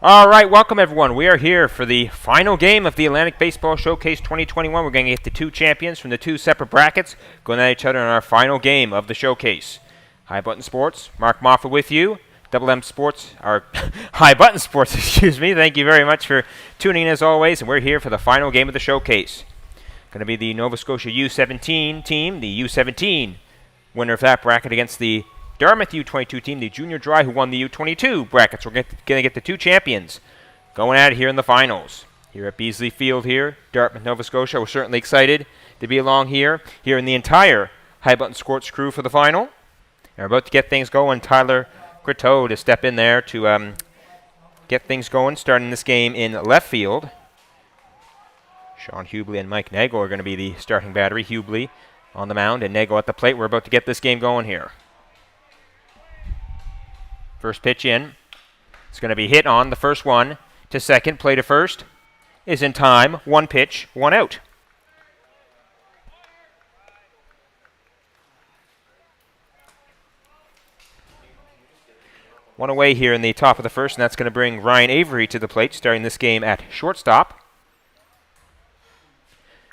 All right, welcome everyone. We are here for the final game of the Atlantic Baseball Showcase 2021. We're going to get the two champions from the two separate brackets going at each other in our final game of the showcase. High Button Sports, Mark Moffat with you. Double M Sports, or High Button Sports, excuse me. Thank you very much for tuning in as always, and we're here for the final game of the showcase. Going to be the Nova Scotia U17 team, the U17 winner of that bracket against the Dartmouth U22 team, the junior dry, who won the U22 brackets. We're going to get the two champions going at it here in the finals. Here at Beasley Field here, Dartmouth, Nova Scotia. We're certainly excited to be along here in the entire High Button Sports crew for the final. And we're about to get things going. Tyler Croteau to step in there to get things going, starting this game in left field. Sean Hubley and Mike Nagle are going to be the starting battery. Hubley on the mound and Nagle at the plate. We're about to get this game going here. First pitch in. It's going to be hit on. The first one to second. Play to first is in time. One pitch, one out. One away here in the top of the first, and that's going to bring Ryan Avery to the plate, starting this game at shortstop.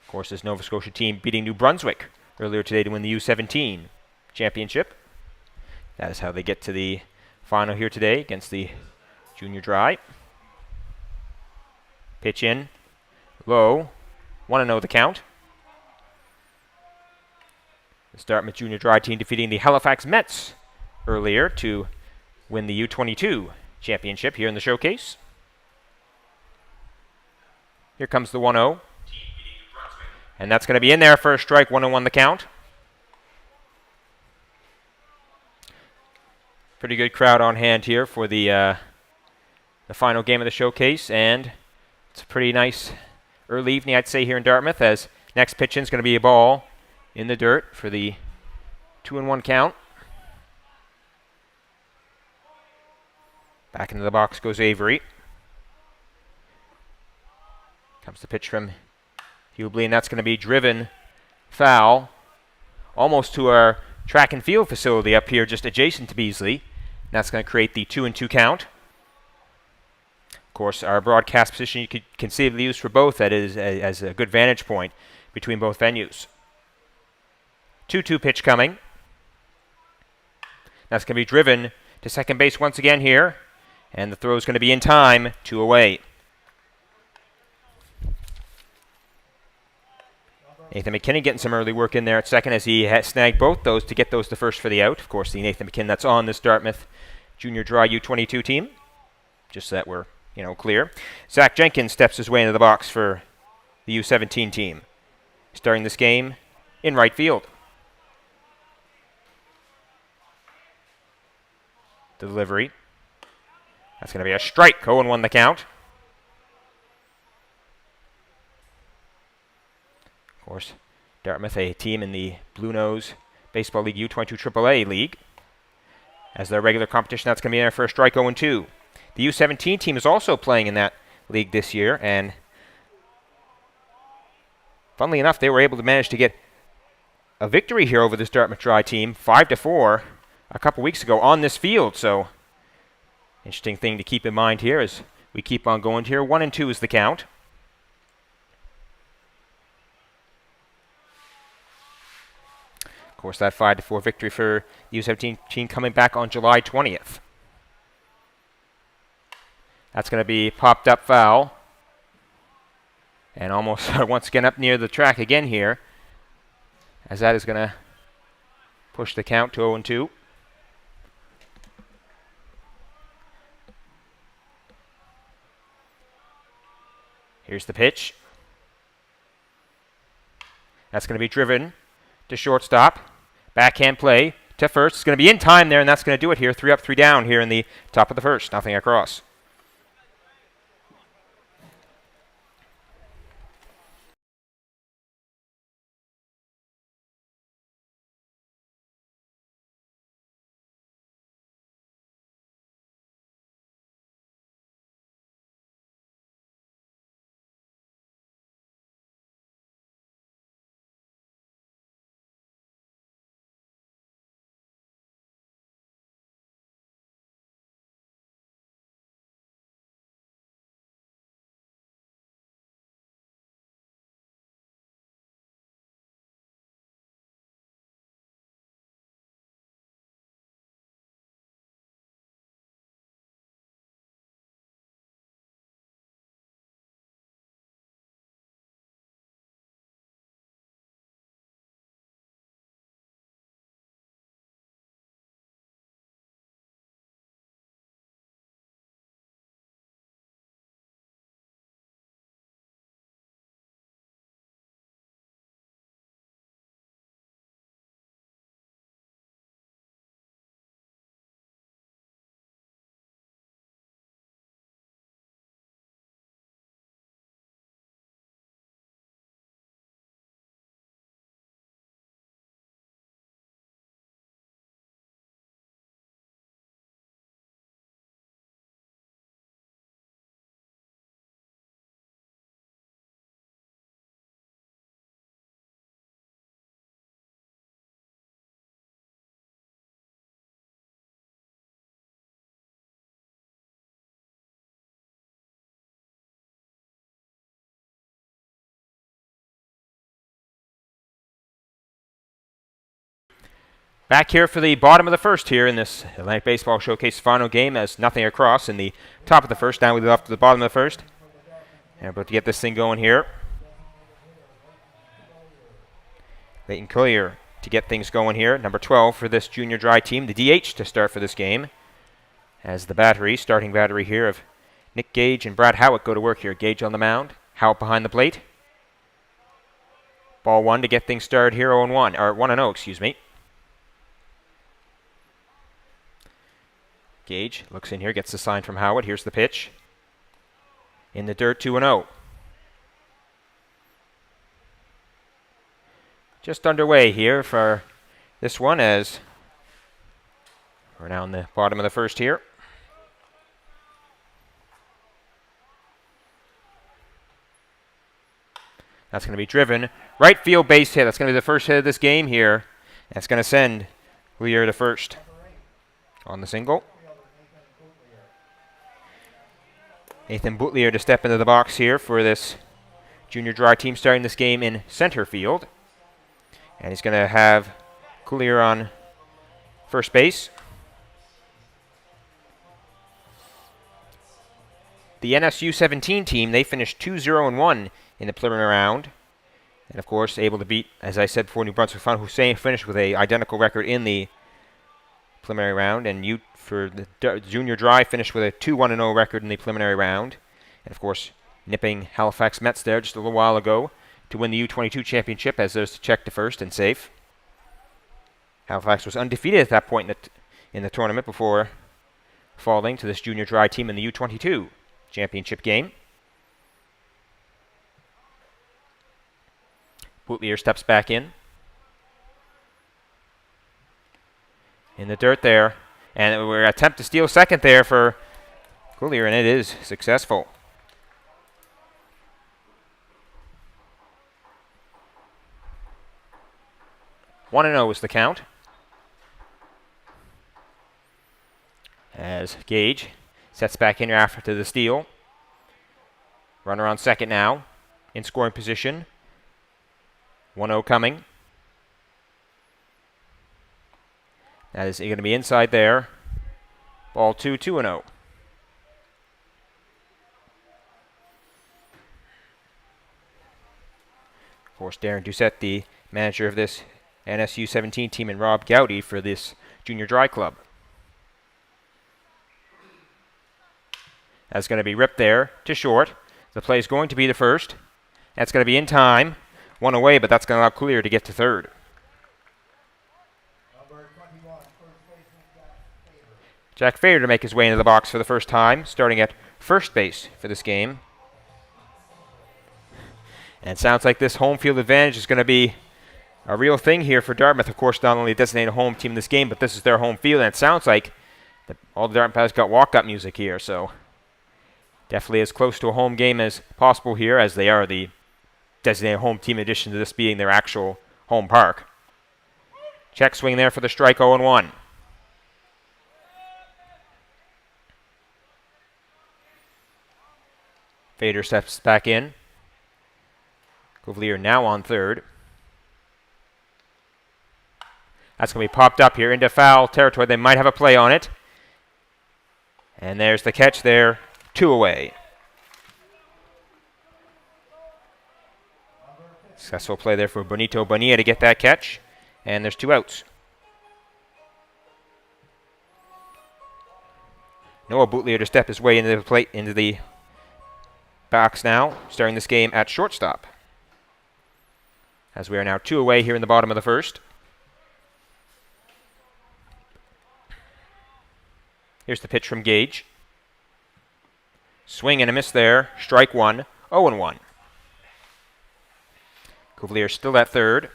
Of course, this Nova Scotia team beating New Brunswick earlier today to win the U17 championship. That is how they get to the final here today against the junior dry. Pitch in, low, 1-0 the count. The Dartmouth junior dry team defeating the Halifax Mets earlier to win the U22 championship here in the showcase. Here comes the 1-0. And that's going to be in there for a strike, 1-1 the count. Pretty good crowd on hand here for the final game of the showcase, and it's a pretty nice early evening, I'd say, here in Dartmouth, as next pitch in is going to be a ball in the dirt for the 2-1 count. Back into the box goes Avery. Comes the pitch from Hubley, and that's going to be driven foul almost to our track and field facility up here just adjacent to Beasley. And that's going to create the 2-2 count. Of course, our broadcast position you could conceivably use for both. That is as a good vantage point between both venues. 2-2 pitch coming. That's going to be driven to second base once again here. And the throw is going to be in time, 2 away. Nathan McKinnon getting some early work in there at second as he snagged both those to get those to first for the out. Of course, the Nathan McKinnon that's on this Dartmouth junior dry U22 team. Just so that we're, clear. Zach Jenkins steps his way into the box for the U17 team. Starting this game in right field. Delivery. That's going to be a strike. 0-1 the count. Of course, Dartmouth, a team in the Blue Nose Baseball League U22 AAA League. As their regular competition, that's going to be in there for a strike, 0-2. The U17 team is also playing in that league this year, and funnily enough, they were able to manage to get a victory here over this Dartmouth Dry team, 5-4, a couple weeks ago on this field. So, interesting thing to keep in mind here as we keep on going here. 1-2 is the count. Of course, that 5-4 victory for the U17 team coming back on July 20th. That's going to be popped up foul. And almost once again up near the track again here, as that is going to push the count to 0-2. Here's the pitch. That's going to be driven to shortstop. Backhand play to first. It's going to be in time there, and that's going to do it here. 3 up, 3 down here in the top of the first. Nothing across. Back here for the bottom of the first here in this Atlantic Baseball Showcase final game as nothing across in the top of the first. Now we go off to the bottom of the first. And we're about to get this thing going here. Leighton Collier to get things going here. Number 12 for this junior dry team. The DH to start for this game. As the battery, starting battery here of Nick Gage and Brad Howitt go to work here. Gage on the mound. Howitt behind the plate. Ball one to get things started here, 0-1, or 1-0, excuse me. Gage looks in here, gets the sign from Howitt. Here's the pitch. In the dirt, 2-0. Just underway here for this one as we're now in the bottom of the first here. That's going to be driven. Right field base hit. That's going to be the first hit of this game here. That's going to send Lear to first on the single. Nathan Boutlier to step into the box here for this junior dry team starting this game in center field. And he's going to have Collier on first base. The NS U17 team, they finished 2-0-1 in the preliminary round. And, of course, able to beat, as I said before, New Brunswick Fun, who finished with an identical record in the preliminary round. And for the junior dry, finished with a 2-1-0 record in the preliminary round. And, of course, nipping Halifax Mets there just a little while ago to win the U22 championship as there's to check to first and safe. Halifax was undefeated at that point in the tournament before falling to this junior dry team in the U22 championship game. Boutlier steps back in the dirt there. And we're attempt to steal second there for Collier, and it is successful. One and 0 is the count. As Gage sets back in after the steal. Runner on second now, in scoring position. 1-0 coming. That is going to be inside there. Ball 2, 2-0. Of course, Darren Doucette, the manager of this NS U17 team, and Rob Gowdy for this junior dry club. That's going to be ripped there to short. The play is going to be the first. That's going to be in time. One away, but that's going to allow Collier to get to third. Jack Fader to make his way into the box for the first time, starting at first base for this game. And it sounds like this home field advantage is going to be a real thing here for Dartmouth. Of course, not only designated home team in this game, but this is their home field, and it sounds like all the Dartmouth has got walk-up music here, so definitely as close to a home game as possible here, as they are the designated home team in addition to this being their actual home park. Check swing there for the strike, 0-1. Fader steps back in. Collier now on third. That's going to be popped up here into foul territory. They might have a play on it. And there's the catch there. 2 away. Successful play there for Bonito Bonilla to get that catch. And there's 2 outs. Noah Boutlier to step his way into the plate, into the box now, starting this game at shortstop. As we are now 2 away here in the bottom of the first. Here's the pitch from Gage. Swing and a miss there. Strike 1. 0-1. Collier still at third.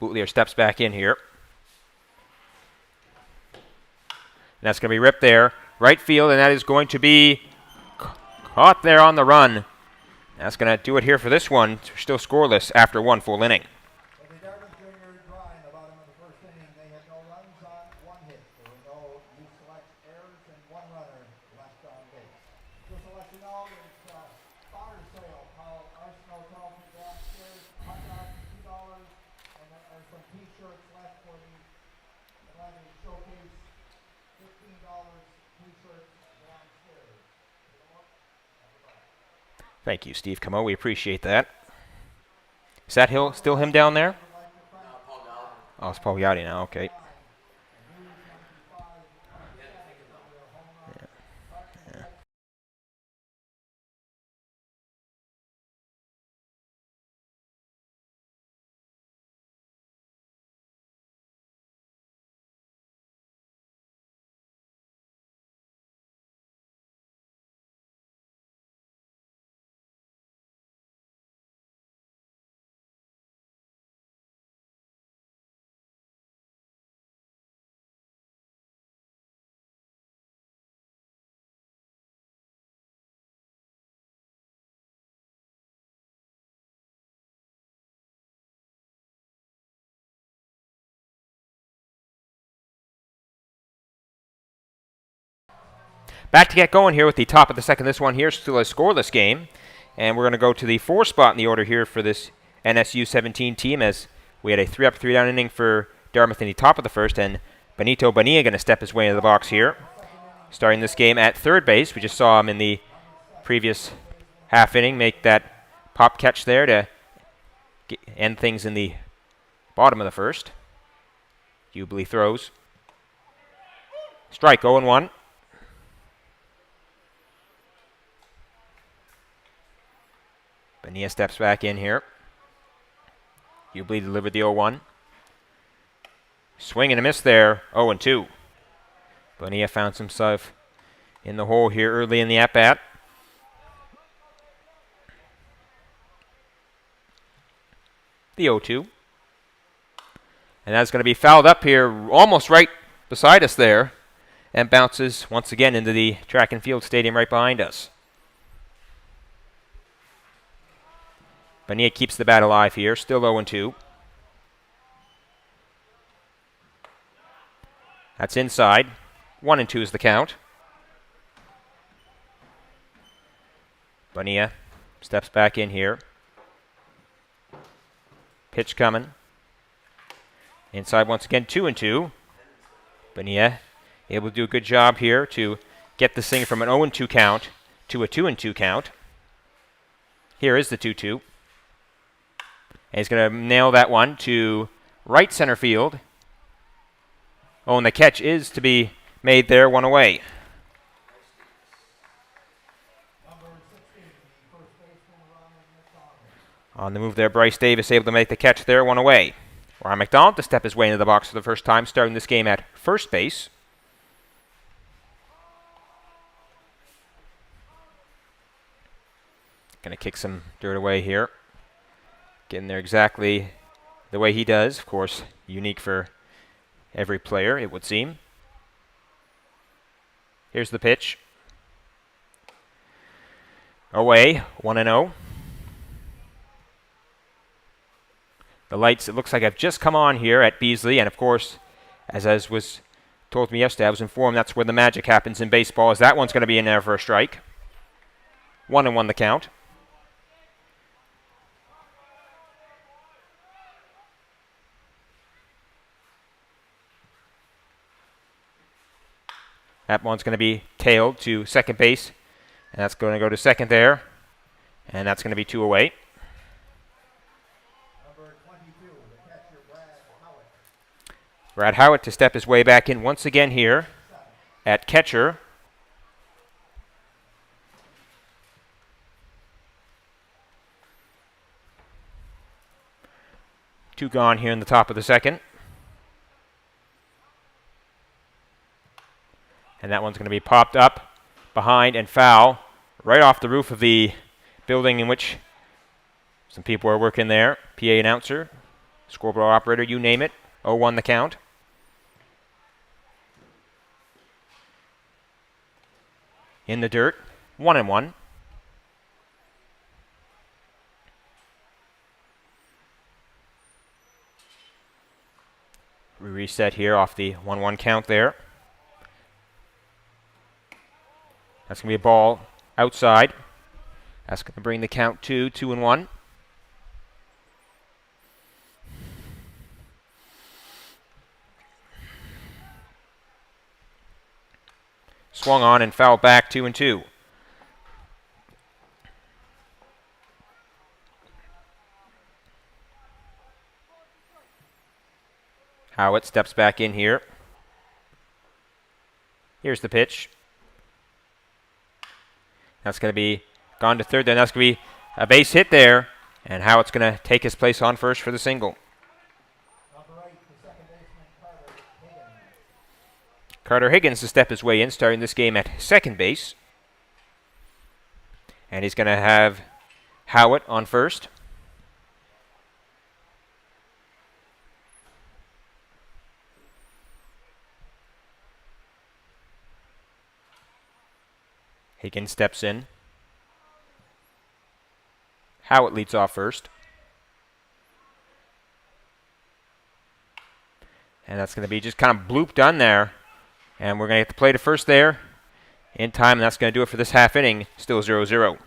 Boutlier steps back in here. And that's going to be ripped there. Right field, and that is going to be caught there on the run. That's going to do it here for this one. Still scoreless after 1 full inning. Thank you, Steve Camo. We appreciate that. Is that still him down there? Oh, it's Paul Gowdy now. Okay. Back to get going here with the top of the second. This one here still a scoreless game. And we're going to go to the 4 spot in the order here for this NS U17 team, as we had a 3-up, 3-down inning for Dartmouth in the top of the first. And Benito Bonilla going to step his way into the box here. Starting this game at third base. We just saw him in the previous half inning make that pop catch there to end things in the bottom of the first. Hubli throws. Strike, 0-1. Bonilla steps back in here. Hubli delivered the 0-1. Swing and a miss there, 0-2. Bonilla found himself in the hole here early in the at-bat. The 0-2. And that's going to be fouled up here, almost right beside us there, and bounces once again into the track and field stadium right behind us. Bonilla keeps the bat alive here, still 0-2. That's inside. 1-2 is the count. Bonilla steps back in here. Pitch coming. Inside once again, 2-2. Bonilla able to do a good job here to get this thing from an 0-2 count to a 2-2 count. Here is the 2-2. And he's going to nail that one to right center field. Oh, and the catch is to be made there, one away. On the move there, Bryce Davis able to make the catch there, one away. Ryan McDonald to step his way into the box for the first time, starting this game at first base. Going to kick some dirt away here. Getting there exactly the way he does. Of course, unique for every player, it would seem. Here's the pitch. Away, 1-0. The lights, it looks like, have just come on here at Beasley. And, of course, as was told me yesterday, I was informed that's where the magic happens in baseball, as that one's going to be in there for a strike. 1-1 the count. That one's going to be tailed to second base. And that's going to go to second there. And that's going to be 2 away. Number 22, the catcher, Brad Howitt to step his way back in once again here at catcher. Two gone here in the top of the second. And that one's going to be popped up behind and foul right off the roof of the building in which some people are working there. PA announcer, scoreboard operator, you name it. 0-1 the count. In the dirt, 1-1. We reset here off the 1-1 count there. That's going to be a ball outside. That's going to bring the count to 2-1. Swung on and fouled back 2-2. Howitt steps back in here. Here's the pitch. That's going to be gone to third. Then that's going to be a base hit there. And Howitt's going to take his place on first for the single. Carter Higgins to step his way in, starting this game at second base. And he's going to have Howitt on first. Higgins steps in. Howitt leads off first. And that's going to be just kind of blooped on there. And we're going to get the play to first there in time, and that's going to do it for this half inning. Still 0-0.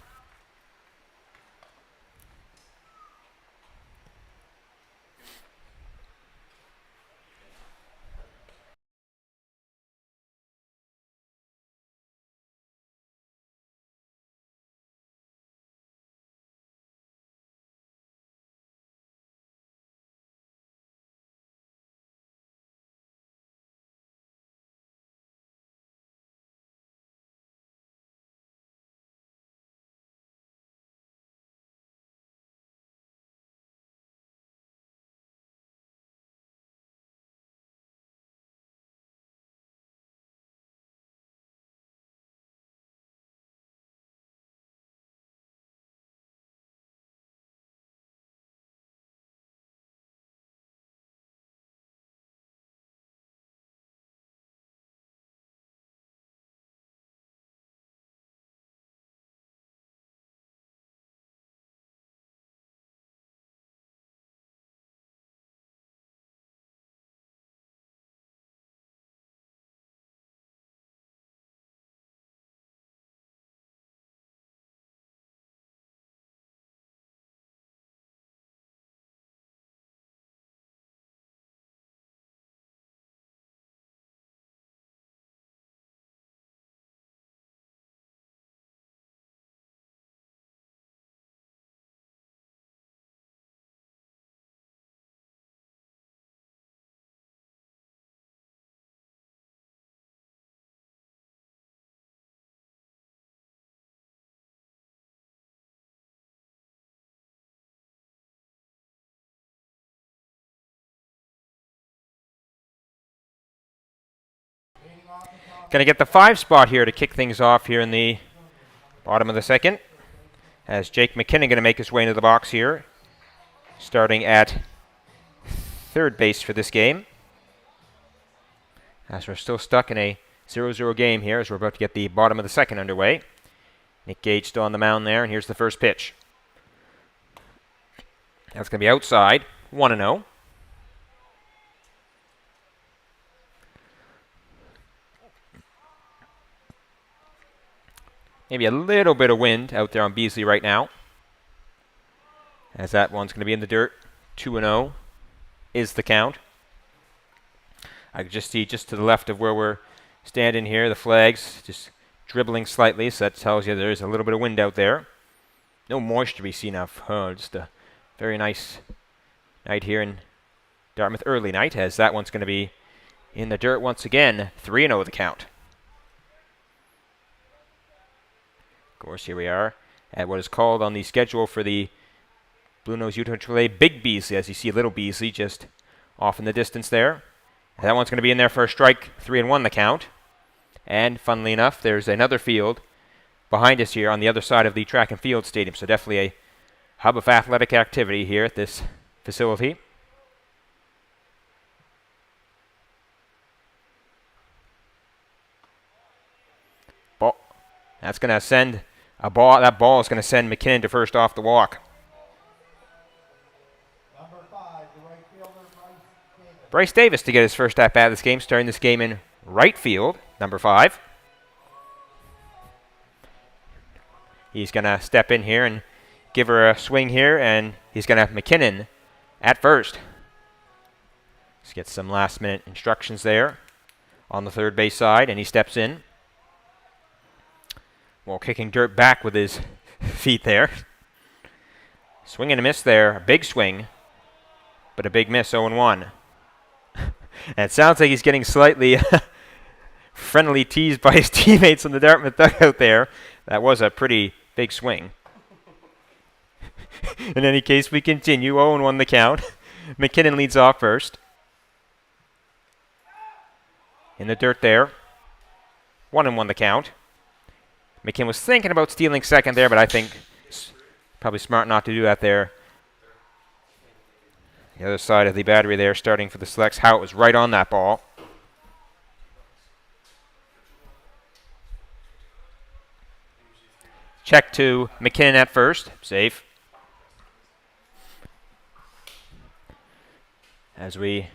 Going to get the 5 spot here to kick things off here in the bottom of the second. As Jake McKinnon going to make his way into the box here, starting at third base for this game. As we're still stuck in a 0-0 game here as we're about to get the bottom of the second underway. Nick Gage still on the mound there, and here's the first pitch. That's going to be outside, 1-0. Maybe a little bit of wind out there on Beasley right now. As that one's going to be in the dirt. 2-0 is the count. I can just see just to the left of where we're standing here, the flags just dribbling slightly, so that tells you there's a little bit of wind out there. No moisture to be seen of. Just a very nice night here in Dartmouth, early night, as that one's going to be in the dirt once again. 3-0 the count. Of course, here we are at what is called on the schedule for the Blue Nose U22 Big Beasley, as you see Little Beasley just off in the distance there. And that one's going to be in there for a strike, 3-1 the count. And funnily enough, there's another field behind us here on the other side of the track and field stadium. So definitely a hub of athletic activity here at this facility. Ball. That's going to send a ball. That ball is going to send McKinnon to first off the walk. Number 5, the right fielder, Bryce Davis to get his first at bat of this game, starting this game in right field, number 5. He's going to step in here and give her a swing here, and he's going to have McKinnon at first. Let's get some last-minute instructions there on the third base side, and he steps in. Well, kicking dirt back with his feet there. Swing and a miss there. A big swing, but a big miss, 0-1. And it sounds like he's getting slightly friendly teased by his teammates in the Dartmouth dugout there. That was a pretty big swing. In any case, we continue. 0-1 the count. McKinnon leads off first. In the dirt there. 1-1 the count. McKinnon was thinking about stealing second there, but I think probably smart not to do that there. The other side of the battery there, starting for the selects. Howitt was right on that ball. Check to McKinnon at first. Safe. As we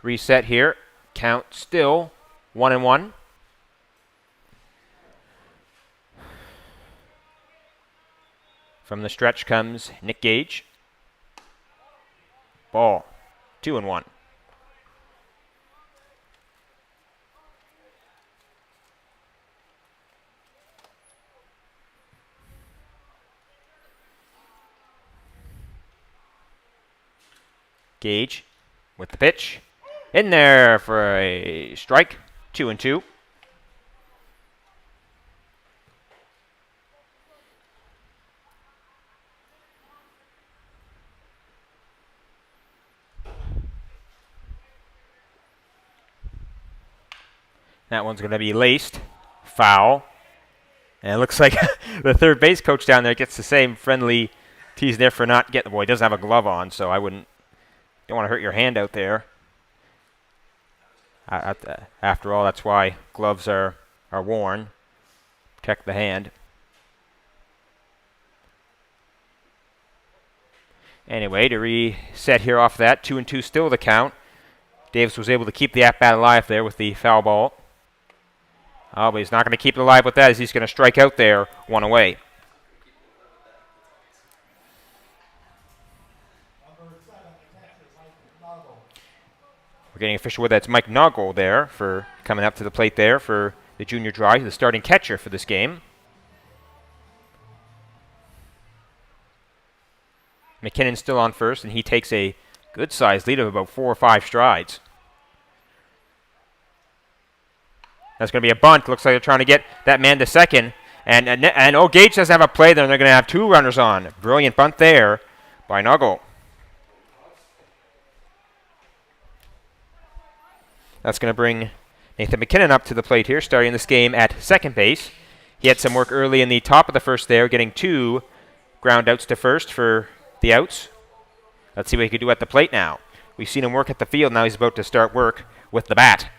reset here, count still 1-1. From the stretch comes Nick Gage. Ball, 2-1. Gage with the pitch. In there for a strike, 2-2. That one's going to be laced. Foul. And it looks like the third base coach down there gets the same friendly tease there for not getting the ball. He doesn't have a glove on, so I don't want to hurt your hand out there. After all, that's why gloves are worn. Protect the hand. Anyway, to reset here off that, 2-2 still the count. Davis was able to keep the at-bat alive there with the foul ball. Oh, but he's not going to keep it alive with that as he's going to strike out there, one away. We're getting official with that's Mike Noggle there for coming up to the plate there for the junior dry, the starting catcher for this game. McKinnon's still on first, and he takes a good-sized lead of about 4 or 5 strides. That's going to be a bunt. Looks like they're trying to get that man to second. And Gage doesn't have a play there, and they're going to have 2 runners on. Brilliant bunt there by Noggle. That's going to bring Nathan McKinnon up to the plate here, starting this game at second base. He had some work early in the top of the first there, getting 2 ground outs to first for the outs. Let's see what he can do at the plate now. We've seen him work at the field. Now he's about to start work with the bat.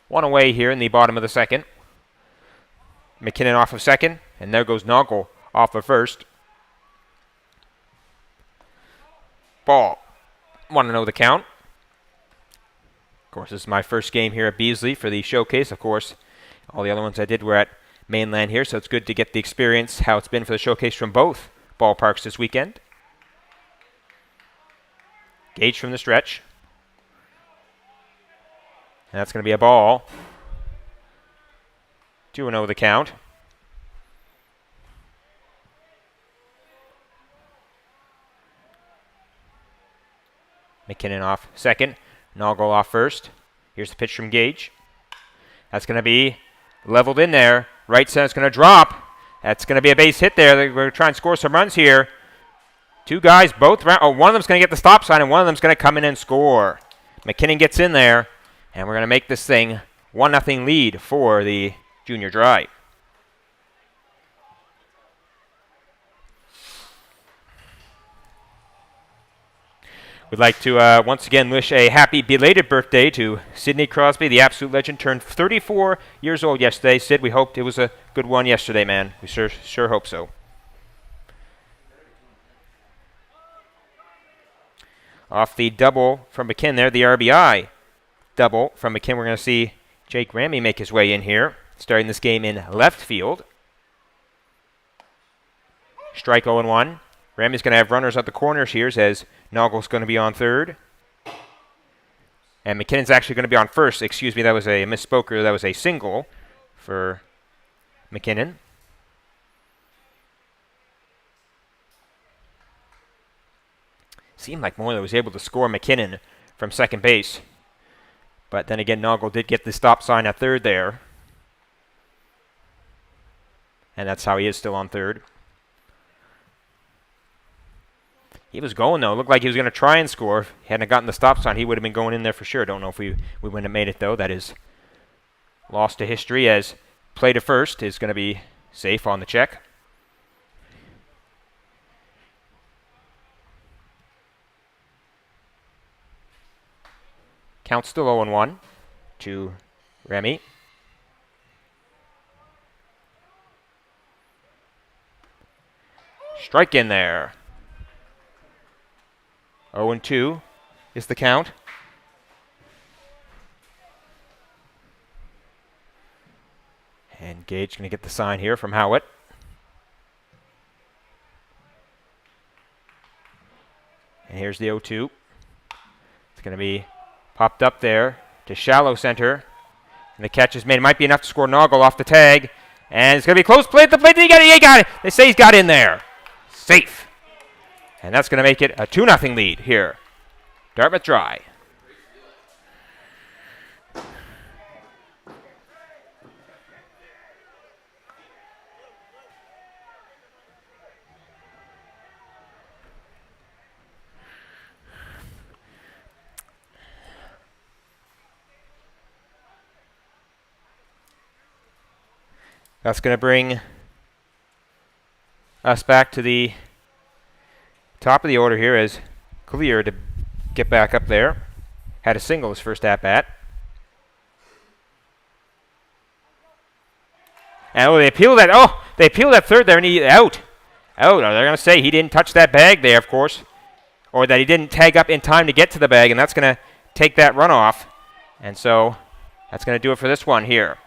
1 away here in the bottom of the second. McKinnon off of second, and there goes Noggle off of first. Ball. 1-0 the count. Of course, this is my first game here at Beasley for the showcase. Of course, all the other ones I did were at Mainland here, so it's good to get the experience, how it's been for the showcase from both ballparks this weekend. Gage from the stretch. And that's going to be a ball. 2-0 the count. McKinnon off second. Noggle off first. Here's the pitch from Gage. That's going to be leveled in there. Right center's going to drop. That's going to be a base hit there. We're going to try and score some runs here. 2 guys, both round. Oh, one of them's going to get the stop sign, and one of them's going to come in and score. McKinnon gets in there, and we're going to make this thing 1-0 lead for the junior dry. We'd like to once again wish a happy belated birthday to Sidney Crosby, the absolute legend. Turned 34 years old yesterday. Sid, we hoped it was a good one yesterday, man. We sure hope so. Off the double from McKinnon there, the RBI double from McKinnon. We're going to see Jake Ramey make his way in here. starting this game in left field. Strike 0-1. Remy's going to have runners at the corners here as Noggle's going to be on third. And McKinnon's actually going to be on first. Excuse me, that was a misspoke. That was a single for McKinnon. Seemed like Moylan was able to score McKinnon from second base. But then again, Noggle did get the stop sign at third there. And that's how he is still on third. He was going, though. It looked like he was going to try and score. If he hadn't gotten the stop sign, he would have been going in there for sure. Don't know if we wouldn't have made it, though. That is lost to history, as play to first is going to be safe on the check. Count still 0-1 to Remy. Strike in there. 0-2 is the count. And Gage going to get the sign here from Howitt. And here's the 0-2. It's going to be popped up there to shallow center. And the catch is made. It might be enough to score. Noggle off the tag. And it's going to be close play at the plate. He got it. They say he's got in there. Safe. And that's going to make it a 2-0 lead here. Dartmouth dry. That's going to bring us back to the top of the order here as Clear to get back up there. Had a single his first at-bat. And they appealed that third there, and he out. They're going to say he didn't touch that bag there, of course. Or that he didn't tag up in time to get to the bag, and that's going to take that run off. And so that's going to do it for this one here.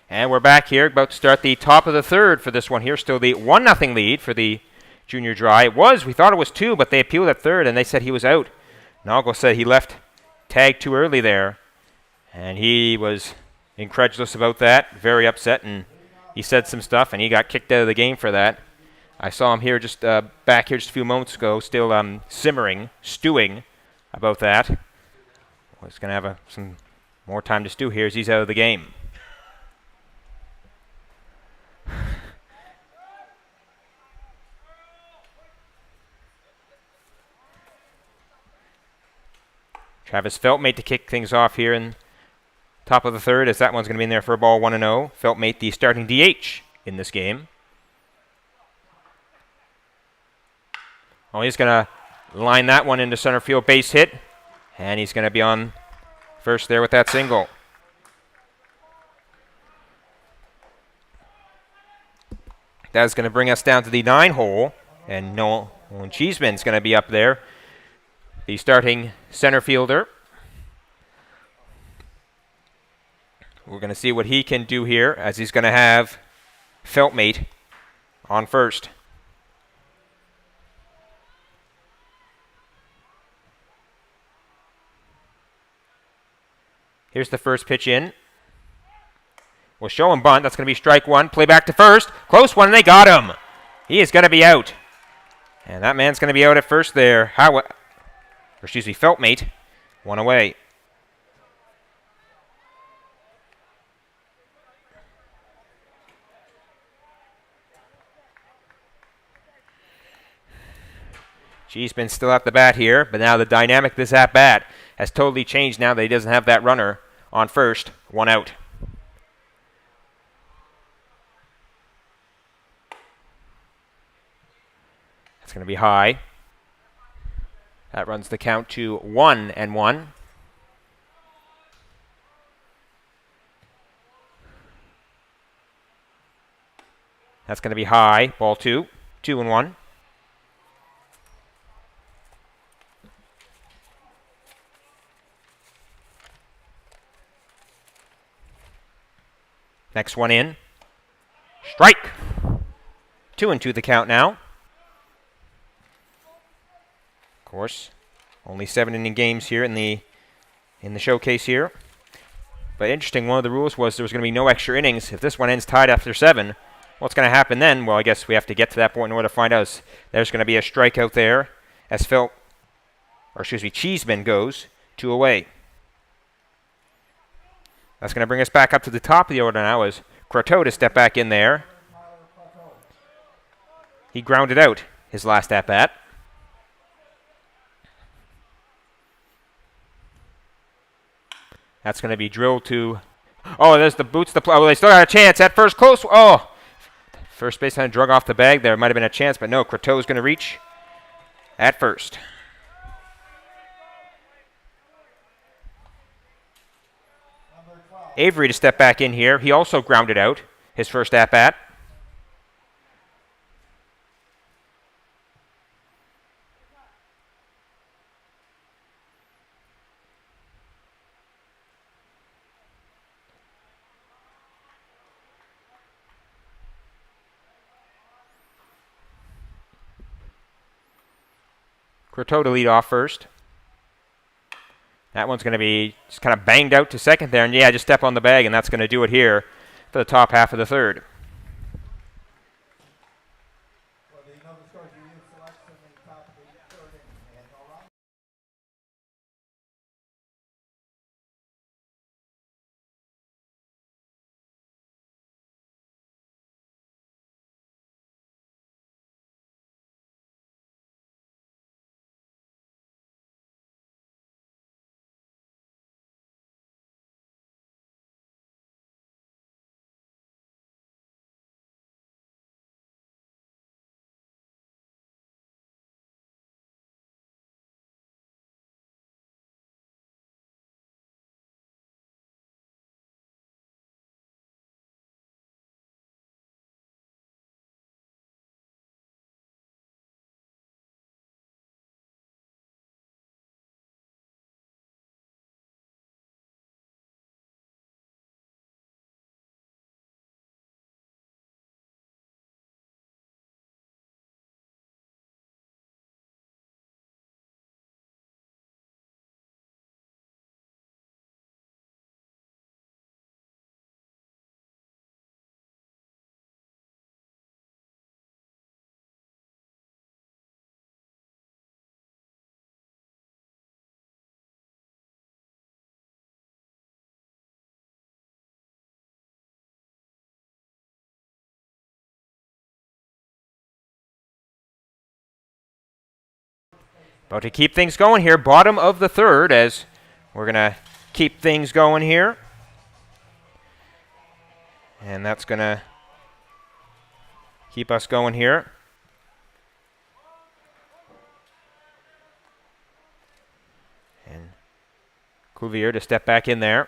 And we're back here, about to start the top of the third for this one here. Still the 1-0 lead for the junior dry. We thought it was 2, but they appealed at third, and they said he was out. Noggle said he left tag too early there, and he was incredulous about that, very upset, and he said some stuff, and he got kicked out of the game for that. I saw him here back here just a few moments ago, still stewing about that. Well, he's going to have some more time to stew here as he's out of the game. Travis Feltmate to kick things off here in top of the third, as that one's going to be in there for a ball 1-0. Feltmate, the starting DH in this game. Oh, he's going to line that one into center field, base hit, and he's going to be on first there with that single. That's going to bring us down to the 9 hole, and Nolan Cheeseman's going to be up there, the starting center fielder. We're going to see what he can do here, as he's going to have Feltmate on first. Here's the first pitch in. We'll show him bunt. That's going to be strike one. Play back to first. Close one, and they got him. He is going to be out. And that man's going to be out at first there. Feltmate. One away. Cheeseman's still at the bat here, but now the dynamic of this at-bat has totally changed now that he doesn't have that runner on first. One out. That's going to be high. That runs the count to 1-1. That's going to be high. Ball 2. 2-1. Next one in. Strike. 2-2 the count now. Of course, only 7 inning games here in the showcase here. But interesting, one of the rules was there was going to be no extra innings. If this one ends tied after 7, what's going to happen then? Well, I guess we have to get to that point in order to find out. There's going to be a strikeout there as Cheeseman goes 2 away. That's going to bring us back up to the top of the order now as Croteau to step back in there. He grounded out his last at-bat. That's going to be drilled to... Oh, there's the boots. Oh, they still got a chance at first. Close. Oh! First baseman drug off the bag. There might have been a chance, but no. Croteau is going to reach at first. Avery to step back in here. He also grounded out his first at-bat. Croteau to lead off first. That one's going to be just kind of banged out to second there. And yeah, just step on the bag, and that's going to do it here for the top half of the third. About to keep things going here. Bottom of the third as we're going to keep things going here. And that's going to keep us going here. And Cuvier to step back in there.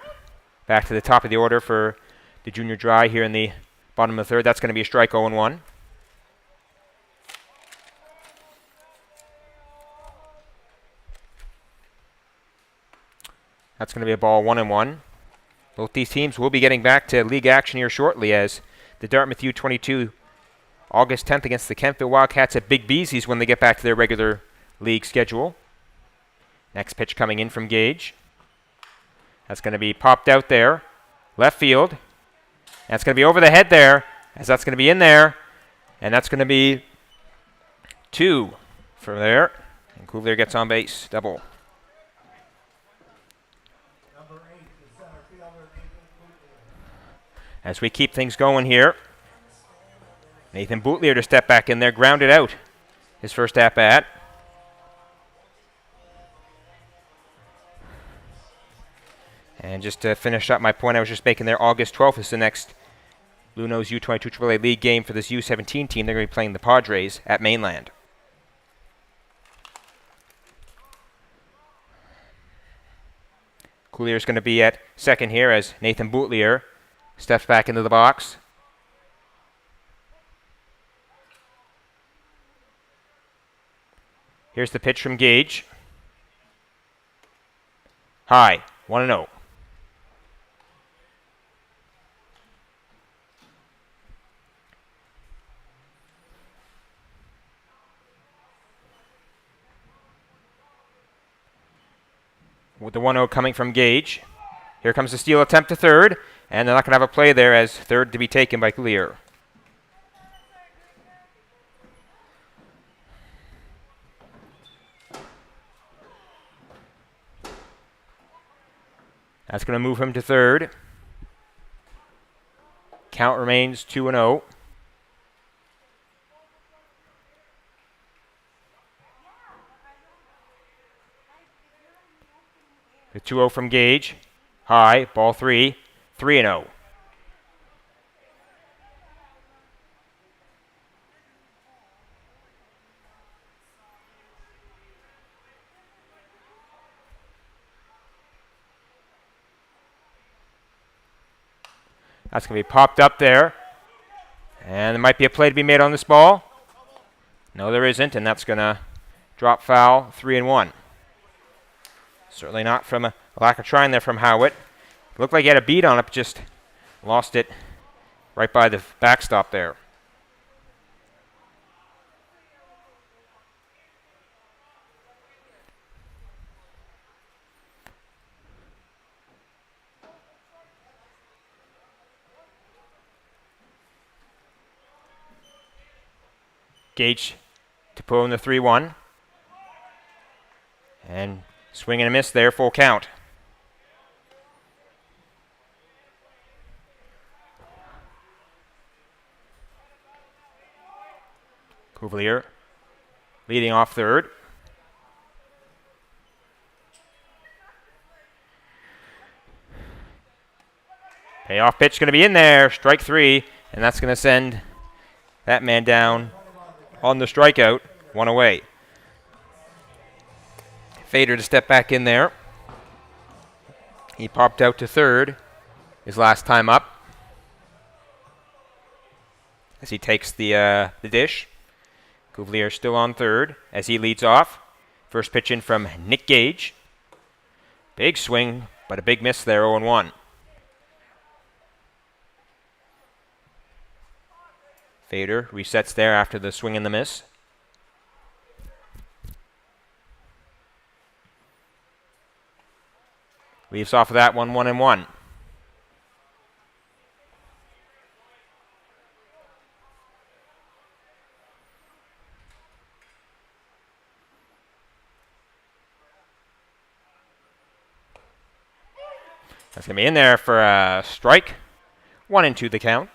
Back to the top of the order for the junior dry here in the bottom of the third. That's going to be a strike 0-1. That's going to be a ball 1-1. Both these teams will be getting back to league action here shortly as the Dartmouth U22 August 10th against the Kentville Wildcats at Big Beezy's when they get back to their regular league schedule. Next pitch coming in from Gage. That's going to be popped out there. Left field. That's going to be over the head there as that's going to be in there. And that's going to be 2 for there. And Cuvier gets on base. Double. As we keep things going here, Nathan Bootlier to step back in there, grounded out his first at-bat. And just to finish up my point I was just making there, August 12th is the next Blue Nose U22 AAA League game for this U17 team. They're going to be playing the Padres at Mainland. Coulier's going to be at second here as Nathan Bootlier steps back into the box. Here's the pitch from Gage. High, 1-0. With the 1-0 coming from Gage. Here comes the steal attempt to third, and they're not going to have a play there as third to be taken by Coulier. That's going to move him to third. Count remains 2-0. The 2-0 from Gage. High, ball 3, 3-0. That's going to be popped up there. And there might be a play to be made on this ball. No, there isn't, and that's going to drop foul, 3-1. Certainly not from a lack of trying there from Howitt. Looked like he had a beat on it, but just lost it right by the backstop there. Gage to pull in the 3-1. And swing and a miss there, full count. Coulier leading off third. Payoff pitch going to be in there, strike 3, and that's going to send that man down on the strikeout, 1 away. Fader to step back in there. He popped out to third his last time up as he takes the dish. Coulier still on third as he leads off. First pitch in from Nick Gage. Big swing, but a big miss there, 0-1. Fader resets there after the swing and the miss. Leaves off of that one, 1-1. That's going to be in there for a strike. 1-2 the count.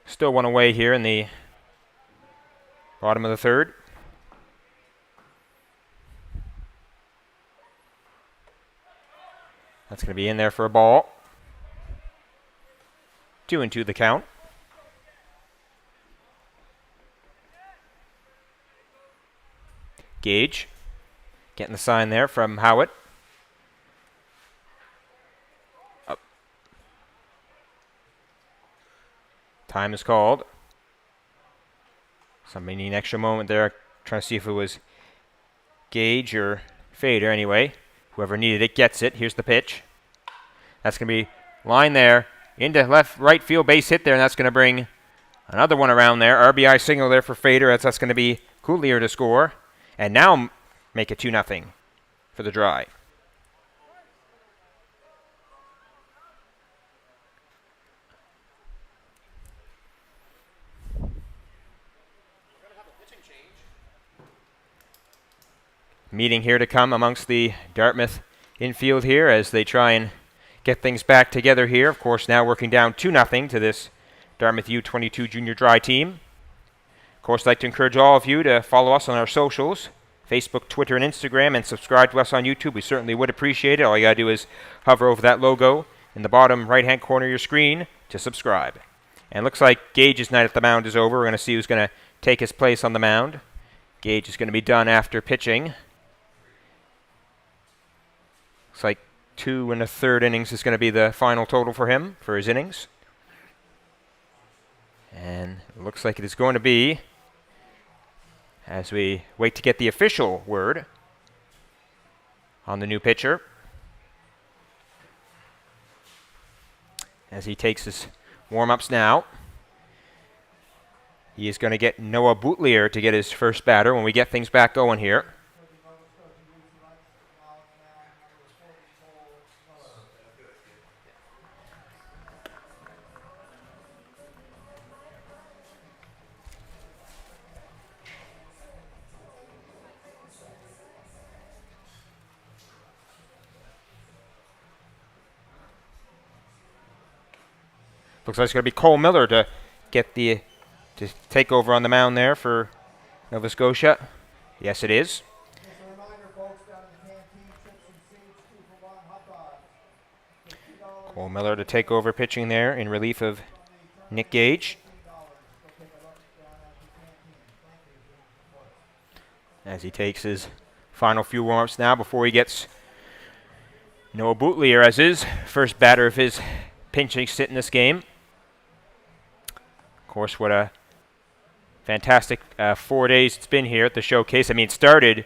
Still 1 away here in the Bottom of the third. That's going to be in there for a ball. 2-2 the count. Gage getting the sign there from Howitt. Up. Time is called. Somebody need an extra moment there. Trying to see if it was Gage or Fader anyway. Whoever needed it gets it. Here's the pitch. That's going to be line there. Into right field, base hit there, and that's going to bring another one around there. RBI signal there for Fader. That's going to be Coulier to score. And now make it 2-0 for the Dry. Meeting here to come amongst the Dartmouth infield here as they try and get things back together here. Of course, now working down 2-0 to this Dartmouth U22 Junior Dry team. Of course, I'd like to encourage all of you to follow us on our socials, Facebook, Twitter, and Instagram, and subscribe to us on YouTube. We certainly would appreciate it. All you got to do is hover over that logo in the bottom right-hand corner of your screen to subscribe. And it looks like Gage's night at the mound is over. We're going to see who's going to take his place on the mound. Gage is going to be done after pitching. Looks like 2 1/3 innings is going to be the final total for him, for his innings. And it looks like it is going to be, as we wait to get the official word on the new pitcher, as he takes his warm-ups now. He is going to get Noah Boutlier to get his first batter when we get things back going here. Looks like it's going to be Cole Miller to take over on the mound there for Nova Scotia. Yes, it is. Just a reminder, folks, down in the canteen, chips and seeds, 2 for 1 hot dogs. Cole Miller to take over pitching there in relief of Nick Gage. As he takes his final few warm-ups now before he gets Noah Boutlier as his first batter of his pinching sit in this game. Of course, what a fantastic 4 days it's been here at the showcase. I mean, it started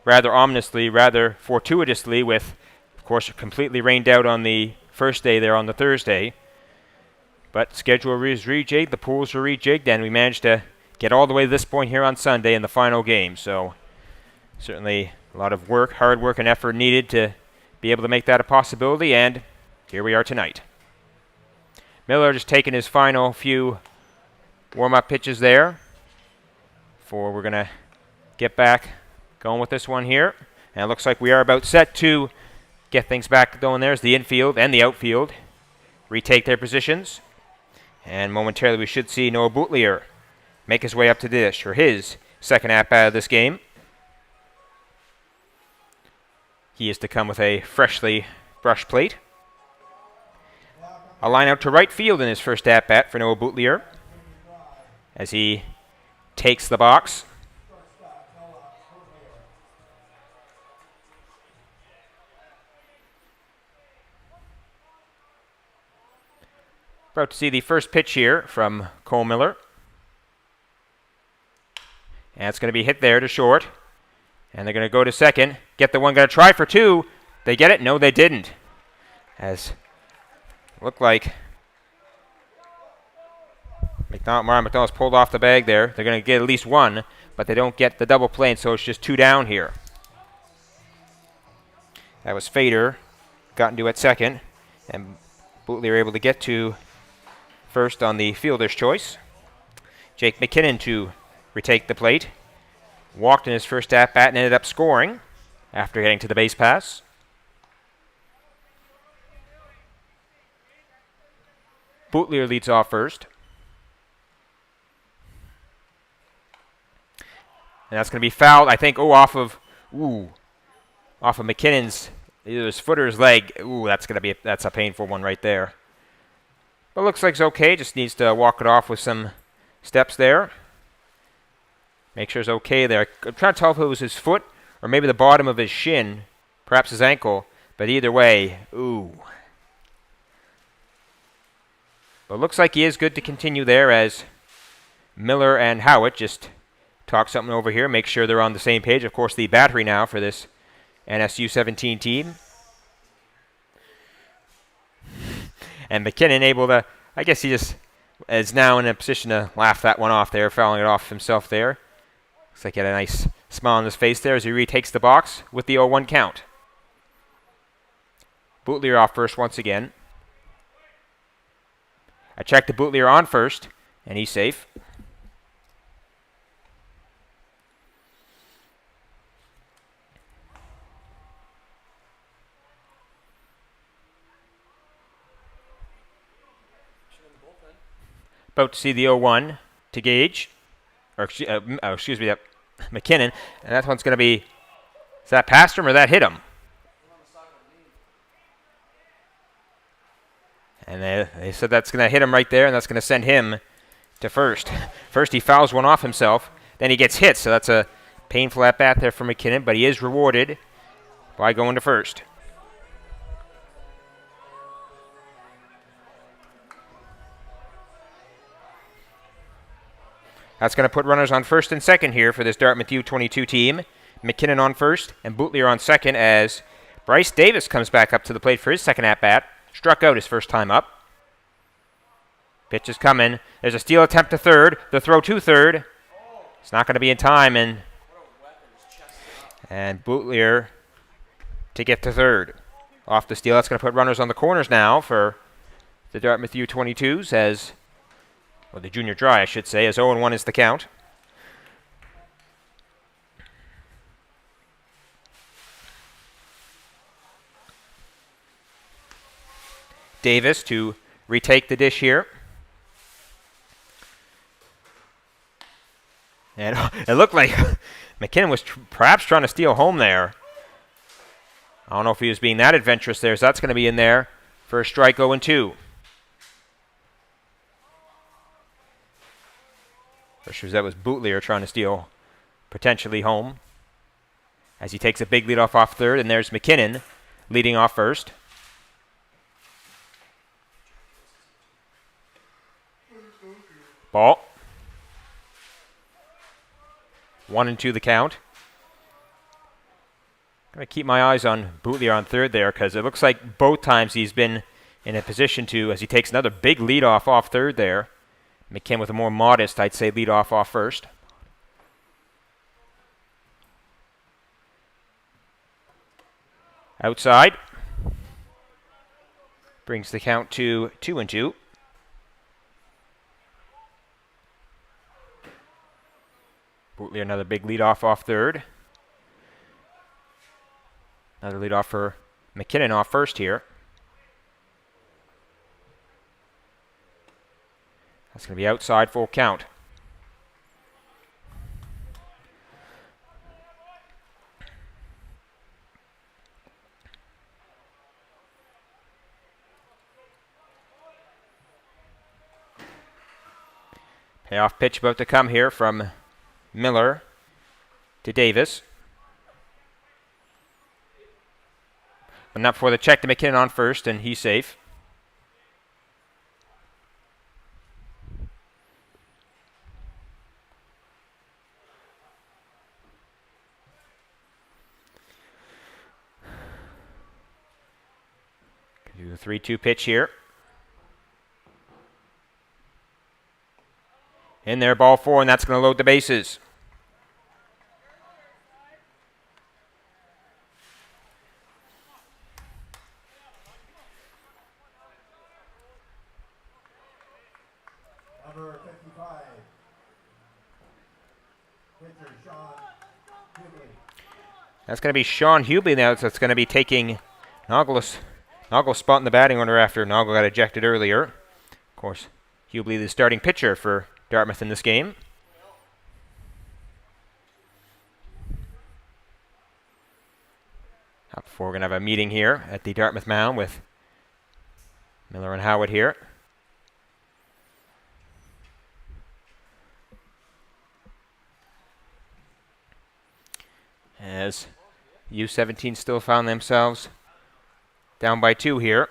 rather ominously, rather fortuitously with, of course, completely rained out on the first day there on the Thursday. But schedule was rejigged, the pools were rejigged, and we managed to get all the way to this point here on Sunday in the final game. So certainly a lot of work, hard work, and effort needed to be able to make that a possibility, and here we are tonight. Miller just taking his final few warm-up pitches there before we're going to get back going with this one here. And it looks like we are about set to get things back going there as the infield and the outfield retake their positions. And momentarily we should see Noah Boutlier make his way up to the dish for his second at-bat of this game. He is to come with a freshly brushed plate. A line out to right field in his first at-bat for Noah Boutlier as he takes the box. About to see the first pitch here from Cole Miller. And it's going to be hit there to short. And they're going to go to second. Get the one, going to try for 2. They get it? No, they didn't. As it looked like Marion McDonald's pulled off the bag there. They're going to get at least 1, but they don't get the double play, and so it's just 2 down here. That was Fader, got into at second, and Boutlier able to get to first on the fielder's choice. Jake McKinnon to retake the plate. Walked in his first at-bat and ended up scoring after getting to the base pass. Boutlier leads off first. And that's going to be fouled, I think, off of McKinnon's, either his foot or his leg. Ooh, that's a painful one right there. But looks like it's okay. Just needs to walk it off with some steps there. Make sure it's okay there. I'm trying to tell if it was his foot or maybe the bottom of his shin, perhaps his ankle. But either way, ooh. But looks like he is good to continue there as Miller and Howitt just talk something over here, make sure they're on the same page. Of course, the battery now for this NS U17 team. And McKinnon able to, I guess he just is now in a position to laugh that one off there, fouling it off himself there. Looks like he had a nice smile on his face there as he retakes the box with the 0-1 count. Bootlier off first once again. I checked the Bootlier on first, and he's safe. About to see the 0-1 to Gage, or excuse me, McKinnon, and that one's going to be, is that past him or that hit him? And they said that's going to hit him right there, and that's going to send him to first. First he fouls one off himself, then he gets hit, so that's a painful at-bat there for McKinnon, but he is rewarded by going to first. That's going to put runners on first and second here for this Dartmouth U22 team. McKinnon on first and Bootlier on second as Bryce Davis comes back up to the plate for his second at-bat. Struck out his first time up. Pitch is coming. There's a steal attempt to third. The throw to third. It's not going to be in time. And Bootlier to get to third. Off the steal. That's going to put runners on the corners now for the Dartmouth U22s as, well, the junior dry, I should say, as 0-1 is the count. Davis to retake the dish here. And it looked like McKinnon was perhaps trying to steal home there. I don't know if he was being that adventurous there, so that's going to be in there for a strike 0-2. First that was Bootlier trying to steal potentially home as he takes a big lead off third, and there's McKinnon leading off first. Ball. 1-2 the count. Going to keep my eyes on Bootlier on third there because it looks like both times he's been in a position to, as he takes another big lead off third there. McKinnon with a more modest, I'd say, lead off first. Outside. Brings the count to 2-2. Bootlier another big lead off third. Another lead off for McKinnon off first here. That's going to be outside, full count. Payoff pitch about to come here from Miller to Davis. But not before the check to McKinnon on first, and he's safe. Do the 3-2 pitch here. In there, ball four, and that's going to load the bases. Number 55. Pitcher Sean Hubley. That's going to be Sean Hubley now. So it's going to be taking Nagel's spot in the batting order after Nagel got ejected earlier. Of course, Hubley the starting pitcher for Dartmouth in this game. Up before we're going to have a meeting here at the Dartmouth mound with Miller and Howard here. As U17 still found themselves down by 2 here.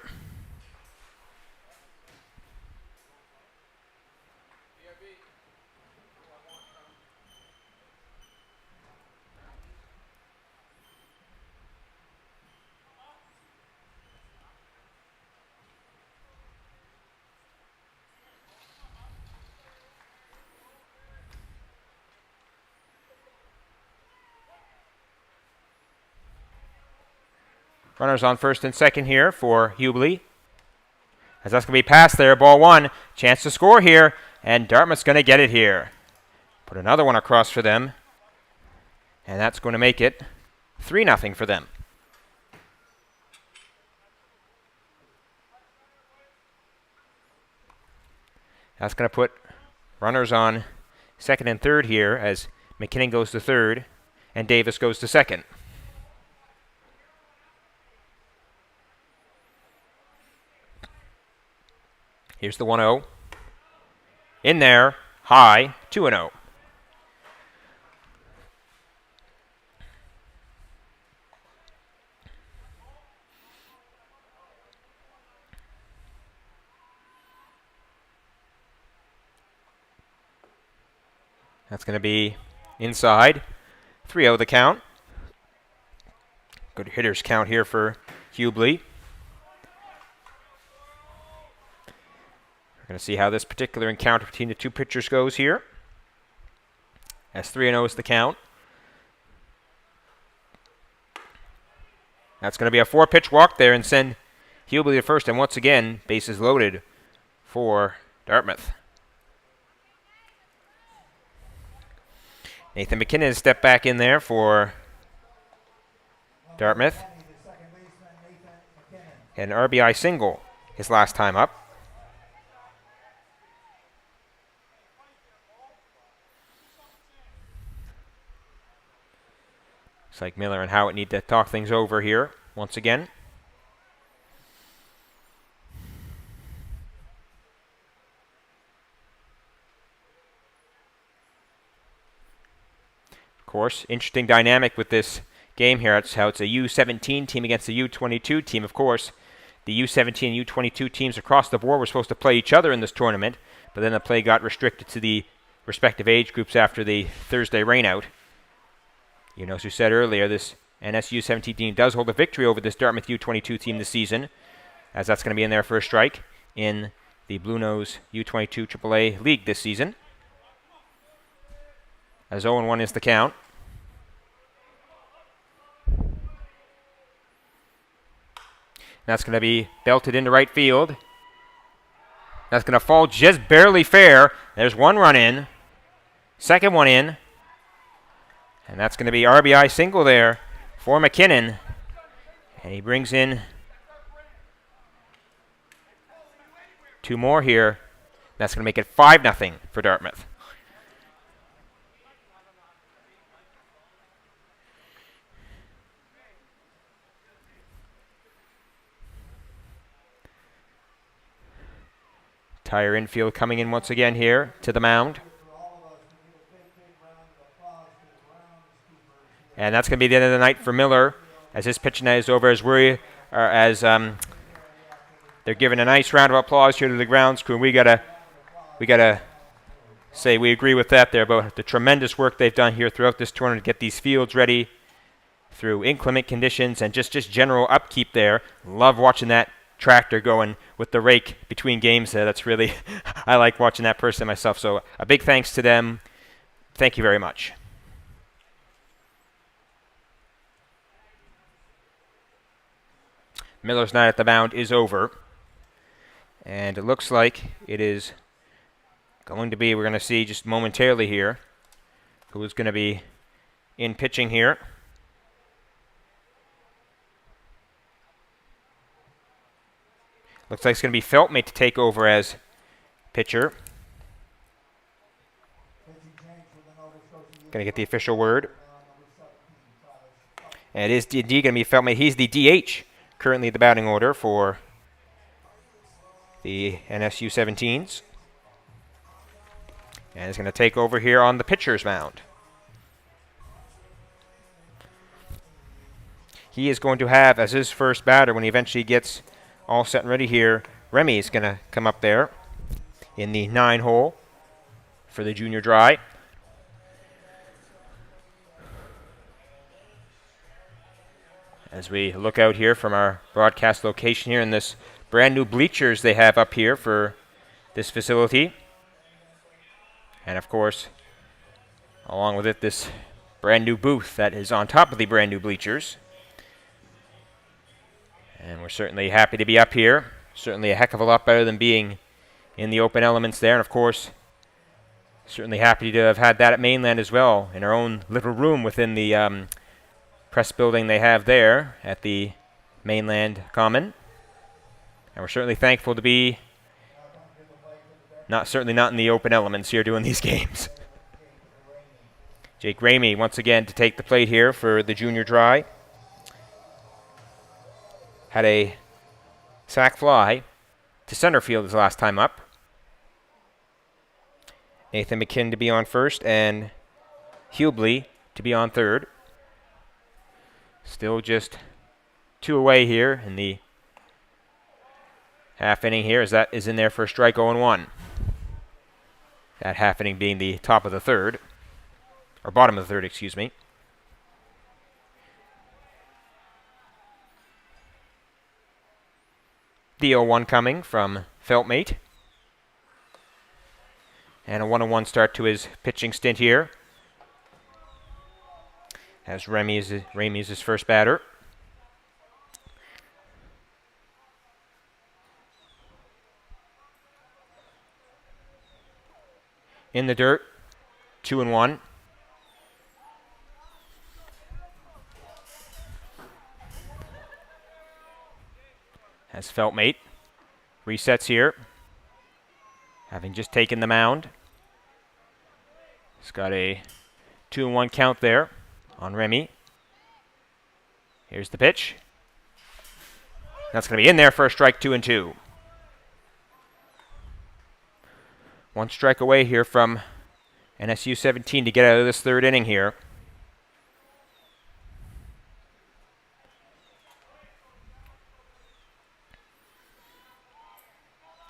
Runners on first and second here for Hubli. As that's going to be passed there, ball 1. Chance to score here, and Dartmouth's going to get it here. Put another one across for them, and that's going to make it 3-0 for them. That's going to put runners on second and third here as McKinnon goes to third and Davis goes to second. Here's the 1-0. In there, high, 2-0. That's going to be inside. 3-0 the count. Good hitters count here for Hubli. We're going to see how this particular encounter between the two pitchers goes here. As 3-0 is the count. That's going to be a 4-pitch walk there and send Hubli to first. And once again, bases loaded for Dartmouth. Nathan McKinnon has stepped back in there for Dartmouth. An RBI single his last time up. Looks like Miller and Howitt need to talk things over here once again. Of course, interesting dynamic with this game here. It's how it's a U17 team against a U22 team. Of course, the U17 and U22 teams across the board were supposed to play each other in this tournament, but then the play got restricted to the respective age groups after the Thursday rainout. You know, as we said earlier, this NS U17 team does hold a victory over this Dartmouth U22 team this season, as that's going to be in their first strike in the Blue Nose U22 AAA League this season. As 0-1 is the count. That's going to be belted into right field. That's going to fall just barely fair. There's one run in. Second one in. And that's going to be RBI single there for McKinnon. And he brings in 2 more here. That's going to make it 5-0 for Dartmouth. Tire infield coming in once again here to the mound. And that's going to be the end of the night for Miller as his pitching night is over. They're giving a nice round of applause here to the grounds crew. We gotta say we agree with that there about the tremendous work they've done here throughout this tournament to get these fields ready through inclement conditions and just general upkeep there. Love watching that tractor going with the rake between games there. That's really I like watching that person myself. So a big thanks to them. Thank you very much. Miller's night at the mound is over. And it looks like it is going to be, we're going to see just momentarily here, who is going to be in pitching here. Looks like it's going to be Feltmate to take over as pitcher. Going to get the official word. And it is indeed going to be Feltmate. He's the DH currently the batting order for the NS U17s. And is going to take over here on the pitcher's mound. He is going to have, as his first batter, when he eventually gets all set and ready here, Remy is going to come up there in the 9 hole for the junior dry. As we look out here from our broadcast location here in this brand new bleachers they have up here for this facility. And of course, along with it, this brand new booth that is on top of the brand new bleachers. And we're certainly happy to be up here. Certainly a heck of a lot better than being in the open elements there. And of course, certainly happy to have had that at Mainland as well, in our own little room within the press building they have there at the Mainland Common. And we're certainly thankful to be certainly not in the open elements here doing these games. Jake Ramey once again to take the plate here for the junior dry. Had a sac fly to center field his last time up. Nathan McKinn to be on first and Hubley to be on third. Still just 2 away here in the half inning here, as that is in there for a strike 0-1. That half inning being the top of the third, or bottom of the third, excuse me. The 0-1 coming from Feltmate. And a 1-1 start to his pitching stint here, as Ramey is his first batter. In the dirt, 2-1. As Feltmate resets here, having just taken the mound. He's got a 2-1 count there on Remy. Here's the pitch. That's going to be in there for a strike, 2-2. 1 strike away here from NS U17 to get out of this third inning here.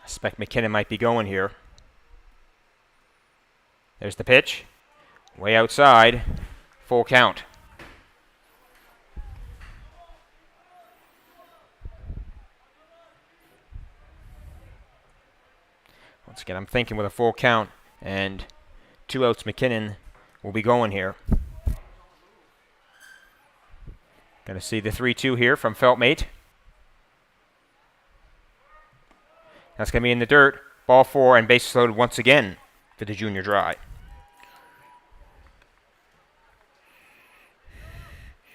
I suspect McKinnon might be going here. There's the pitch. Way outside. Full count. Once again, I'm thinking with a full count and 2 outs, McKinnon will be going here. Going to see the 3-2 here from Feltmate. That's going to be in the dirt. Ball 4 and bases loaded once again for the junior dry.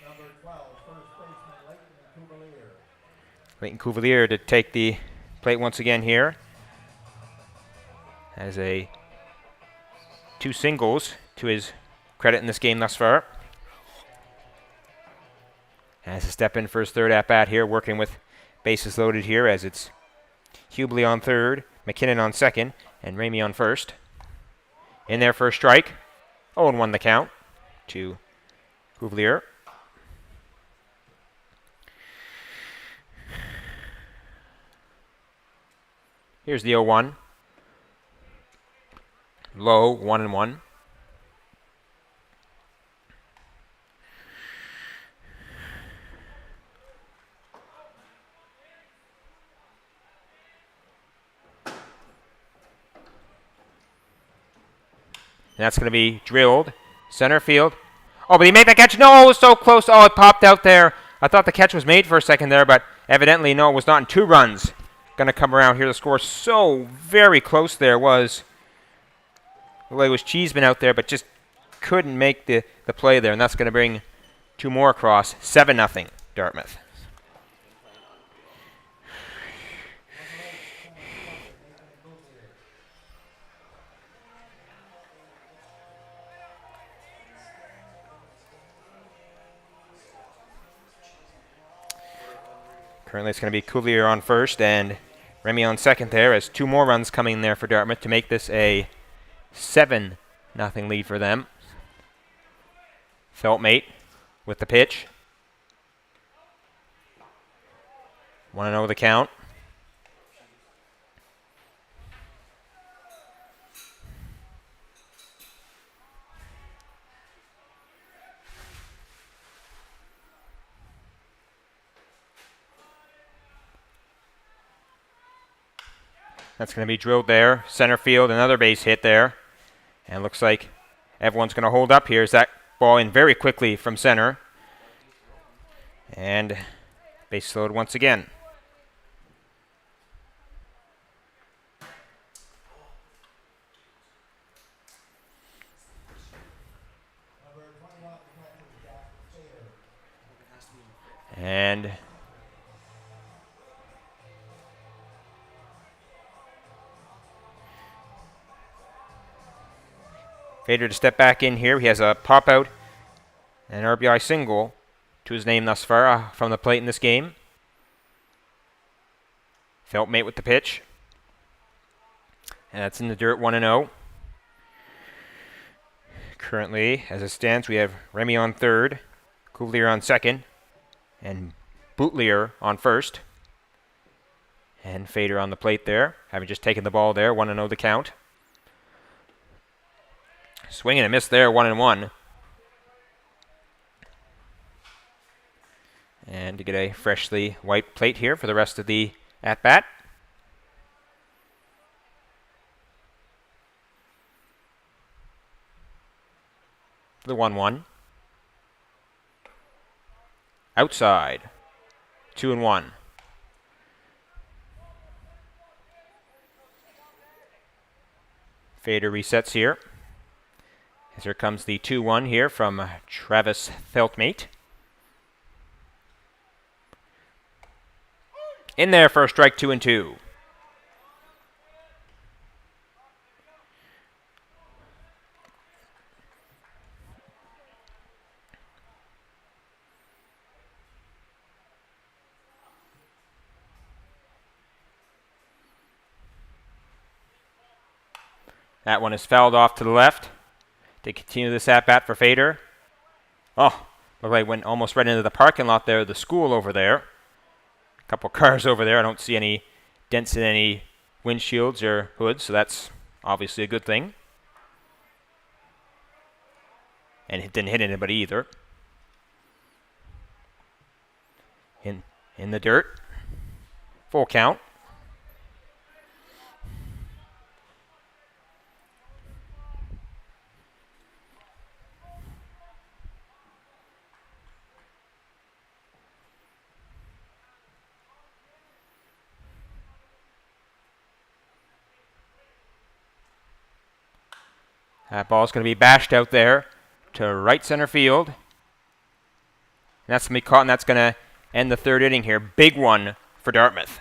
Number 12, first baseman Leighton Cuvalier. Leighton Cuvalier to take the plate once again here. Has 2 singles to his credit in this game thus far. Has to step in for his third at-bat here, working with bases loaded here, as it's Hubley on third, McKinnon on second, and Ramey on first. In there for a strike. 0-1 the count to Cuvalier. Here's the 0-1. Low, 1-1. And that's going to be drilled. Center field. Oh, but he made that catch. No, it was so close. Oh, it popped out there. I thought the catch was made for a second there, but evidently, no, it was not. In 2 runs. Going to come around here. The score so very close there was. It was Cheeseman out there, but just couldn't make the play there. And that's going to bring 2 more across. 7-0 Dartmouth. Currently it's going to be Coulier on first and Remy on second there, as 2 more runs coming there for Dartmouth to make this a 7-0 lead for them. Feltmate with the pitch. 1-0 the count. That's going to be drilled there. Center field, another base hit there. And looks like everyone's going to hold up here as that ball in very quickly from center. And base load once again. And Fader to step back in here. He has a pop out and an RBI single to his name thus far from the plate in this game. Feltmate with the pitch. And that's in the dirt, 1-0. Currently, as it stands, we have Remy on third, Coulier on second, and Boutlier on first. And Fader on the plate there, having just taken the ball there, 1-0 the count. Swing and a miss there, 1-1. And to get a freshly white plate here for the rest of the at-bat. The 1-1. Outside. 2-1. Fader resets here. As here comes the 2-1 here from Travis Feltmate. In there for a strike, 2-2. That one is fouled off to the left. To continue this at-bat for Fader. Oh, looked like it went almost right into the parking lot there, the school over there. A couple cars over there. I don't see any dents in any windshields or hoods, so that's obviously a good thing. And it didn't hit anybody either. In the dirt. Full count. That ball's going to be bashed out there to right center field. And that's going to be caught, and that's going to end the third inning here. Big one for Dartmouth.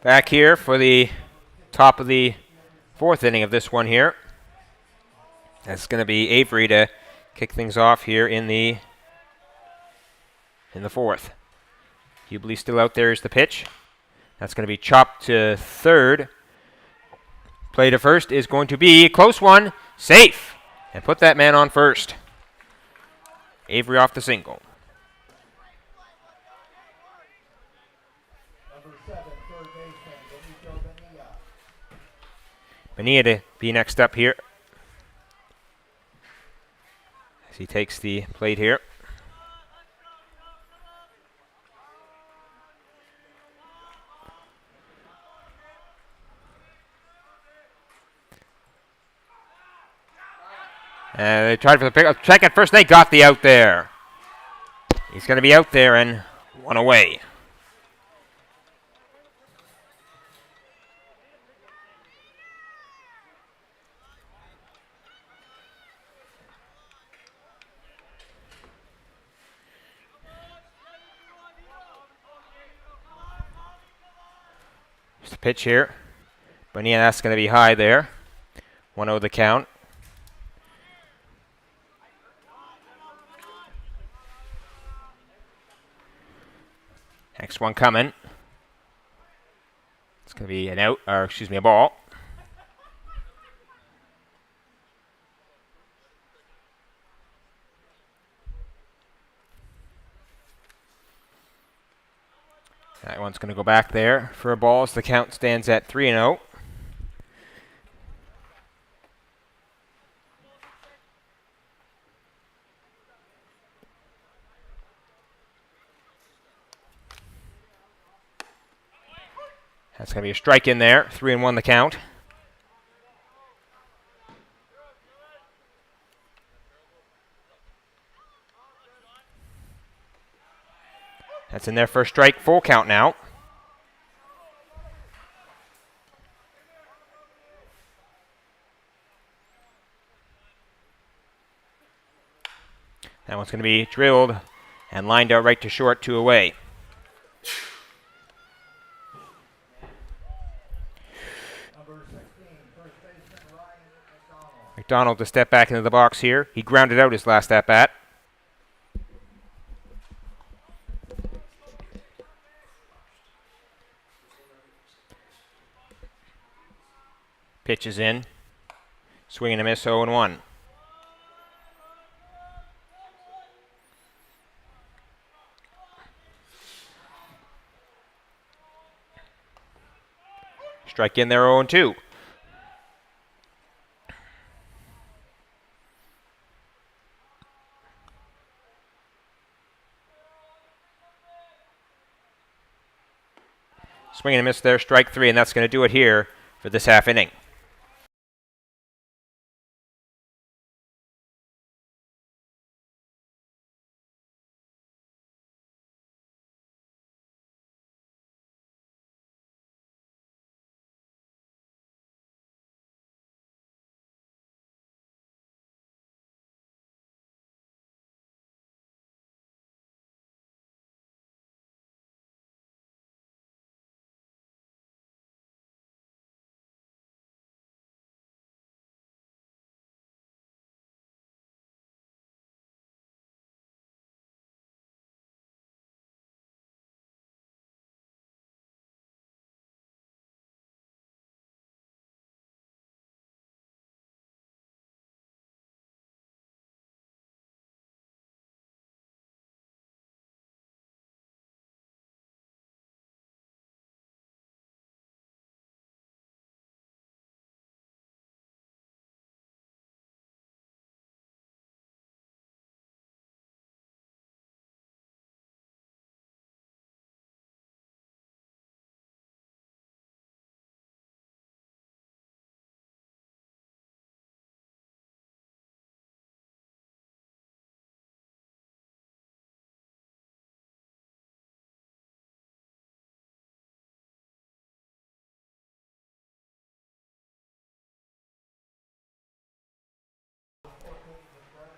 Back here for the top of the fourth inning of this one here. That's going to be Avery to kick things off here in the fourth. Hubbley still out there is the pitch. That's going to be chopped to third. Play to first is going to be a close one. Safe. And put that man on first. Avery off the single. Number 7, third baseman, Bonilla to be next up here as he takes the plate here. And they tried for the pick. Check at first. They got the out there. He's going to be out there and one away. Just a pitch here. Bonilla, that's going to be high there. 1-0 the count. Next one coming. It's going to be an out, or excuse me, a ball. That one's going to go back there for a ball as the count stands at 3-0. That's going to be a strike in there. 3-1 the count. That's in there for a strike. Full count now. That one's going to be drilled and lined out right to short, 2 away. McDonald to step back into the box here. He grounded out his last at-bat. Pitch is in. Swing and a miss, 0-1. Strike in there, 0-2. Swing and a miss there, strike 3, and that's going to do it here for this half inning.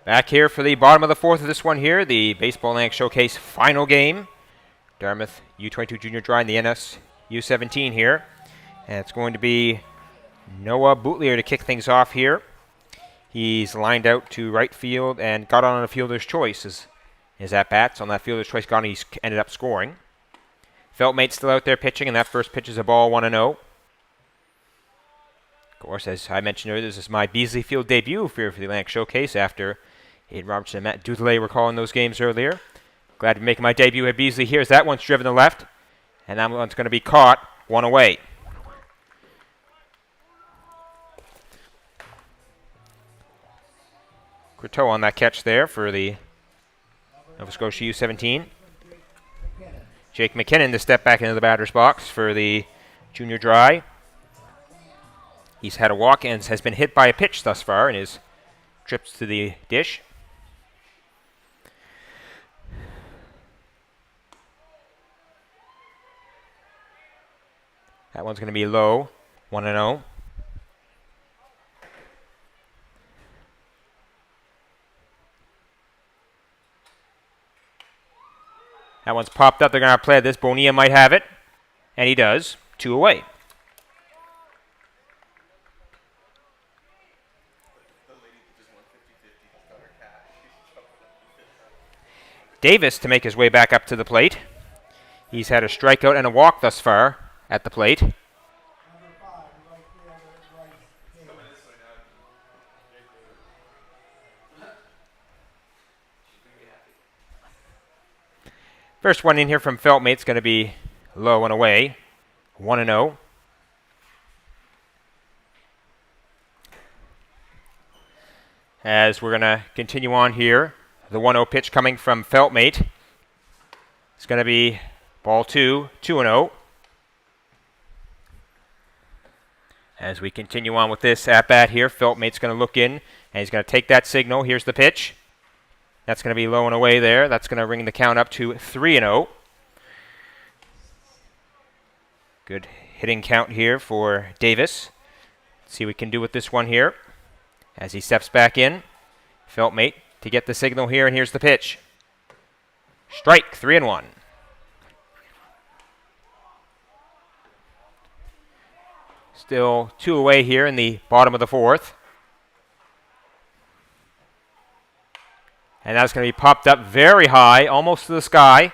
Back here for the bottom of the fourth of this one here, the Baseball Atlantic Showcase final game. Dartmouth U22 Junior drawing the NS U17 here. And it's going to be Noah Boutlier to kick things off here. He's lined out to right field and got on a fielder's choice. His at-bats on that fielder's choice got on, he's ended up scoring. Feltmate's still out there pitching, and that first pitch is a ball, 1-0. Of course, as I mentioned earlier, this is my Beasley Field debut for the Atlantic Showcase after Aiden Robertson and Matt Dudelet were calling those games earlier. Glad to be making my debut at Beasley here as that one's driven to left, and that one's going to be caught, one away. Croteau on that catch there for the Nova Scotia U17. Jake McKinnon to step back into the batter's box for the junior dry. He's had a walk and has been hit by a pitch thus far in his trips to the dish. That one's going to be low, 1-0. That one's popped up. They're going to play this. Bonilla might have it. And he does. 2 away. Davis to make his way back up to the plate. He's had a strikeout and a walk thus far at the plate. First one in here from Feltmate's going to be low and away, 1-0. As we're going to continue on here, the 1-0 pitch coming from Feltmate. It's going to be ball 2, 2-0. As we continue on with this at-bat here, Feltmate's going to look in, and he's going to take that signal. Here's the pitch. That's going to be low and away there. That's going to bring the count up to 3-0. Good hitting count here for Davis. Let's see what we can do with this one here. As he steps back in, Feltmate to get the signal here, and here's the pitch. Strike, 3-1. Still 2 away here in the bottom of the 4th. And that's going to be popped up very high, almost to the sky.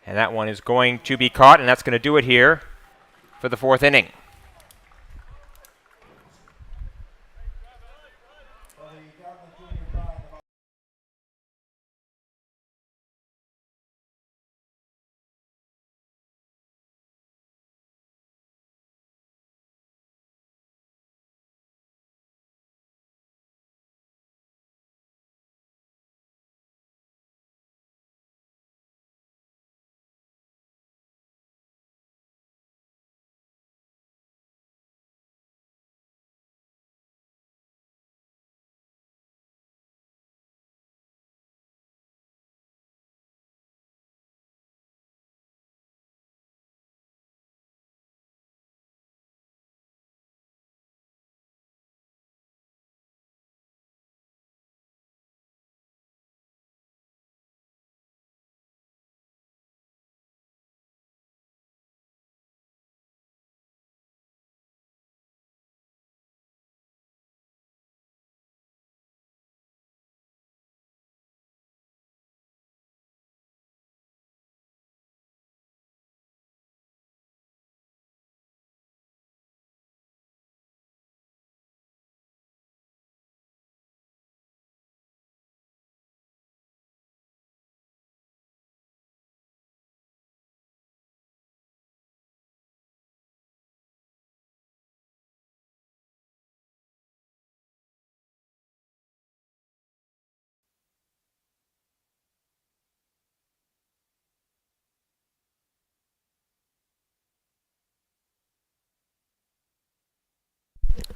And that one is going to be caught, and that's going to do it here for the 4th inning.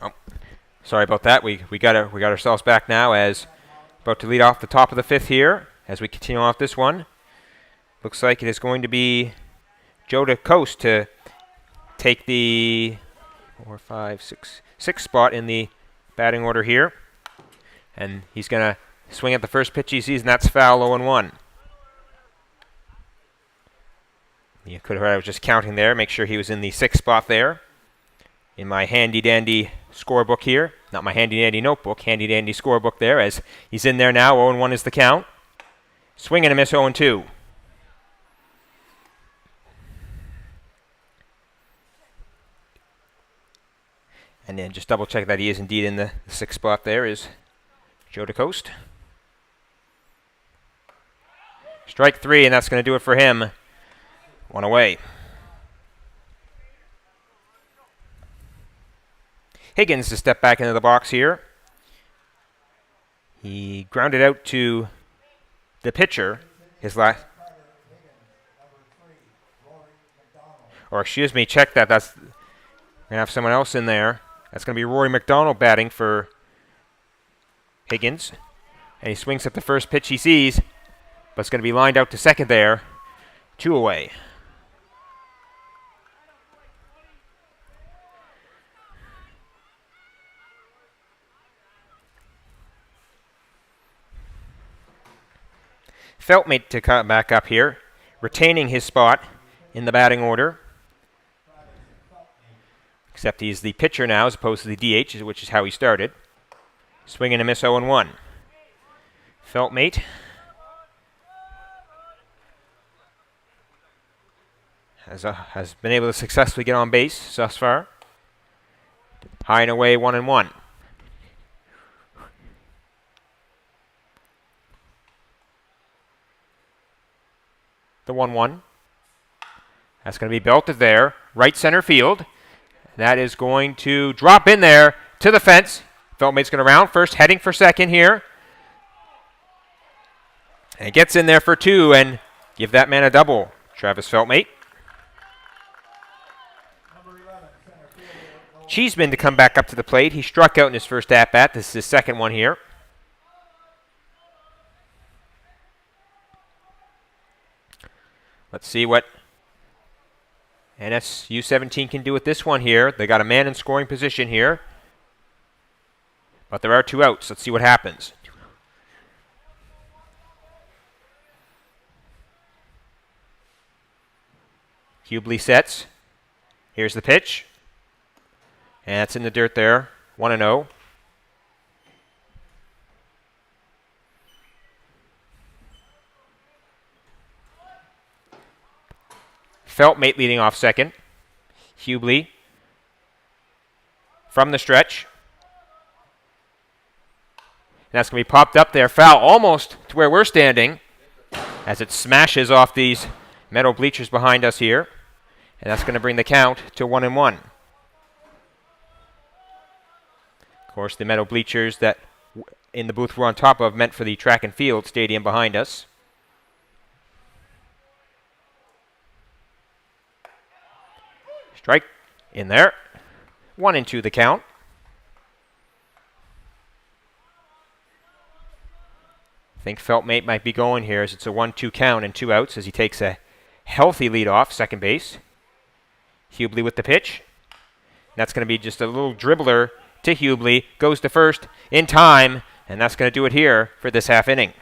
Oh, sorry about that. We got ourselves back now as about to lead off the top of the 5th here as we continue off this one. Looks like it is going to be Joe DeCoste to take the 4, 5, 6 spot in the batting order here. And he's going to swing at the first pitch he sees, and that's foul, 0-1. You could have heard I was just counting there, make sure he was in the 6th spot there. In my handy-dandy scorebook here. Not my handy-dandy notebook, handy-dandy scorebook there, as he's in there now. 0-1 is the count. Swing and a miss, 0-2. And then just double check that he is indeed in the 6th spot there is Joe DeCoste. Strike 3, and that's going to do it for him. 1 away. Higgins to step back into the box here. He grounded out to the pitcher. His last, or excuse me, check that. That's going to have someone else in there. That's going to be Rory McDonald batting for Higgins. And he swings at the first pitch he sees, but it's going to be lined out to second there. 2 away. Feltmate to come back up here, retaining his spot in the batting order. Except he's the pitcher now as opposed to the DH, which is how he started. Swing and a miss, 0-1. Feltmate has been able to successfully get on base thus far. High and away, 1-1. The 1-1. That's going to be belted there. Right center field. That is going to drop in there to the fence. Feltmate's going to round first, heading for second here. And gets in there for 2 and give that man a double. Travis Feltmate. Cheeseman to come back up to the plate. He struck out in his first at-bat. This is his second one here. Let's see what NS U17 can do with this one here. They got a man in scoring position here. But there are 2 outs. Let's see what happens. Hubley sets. Here's the pitch. And it's in the dirt there. 1-0. Feltmate leading off second. Hubley from the stretch. And that's going to be popped up there. Foul almost to where we're standing as it smashes off these metal bleachers behind us here. And that's going to bring the count to 1-1. Of course, the metal bleachers that in the booth we're on top of meant for the track and field stadium behind us. Strike in there. 1-2 the count. I think Feltmate might be going here as it's a 1-2 count and 2 outs as he takes a healthy lead off second base. Hubley with the pitch. That's going to be just a little dribbler to Hubley. Goes to first in time, and that's going to do it here for this half inning.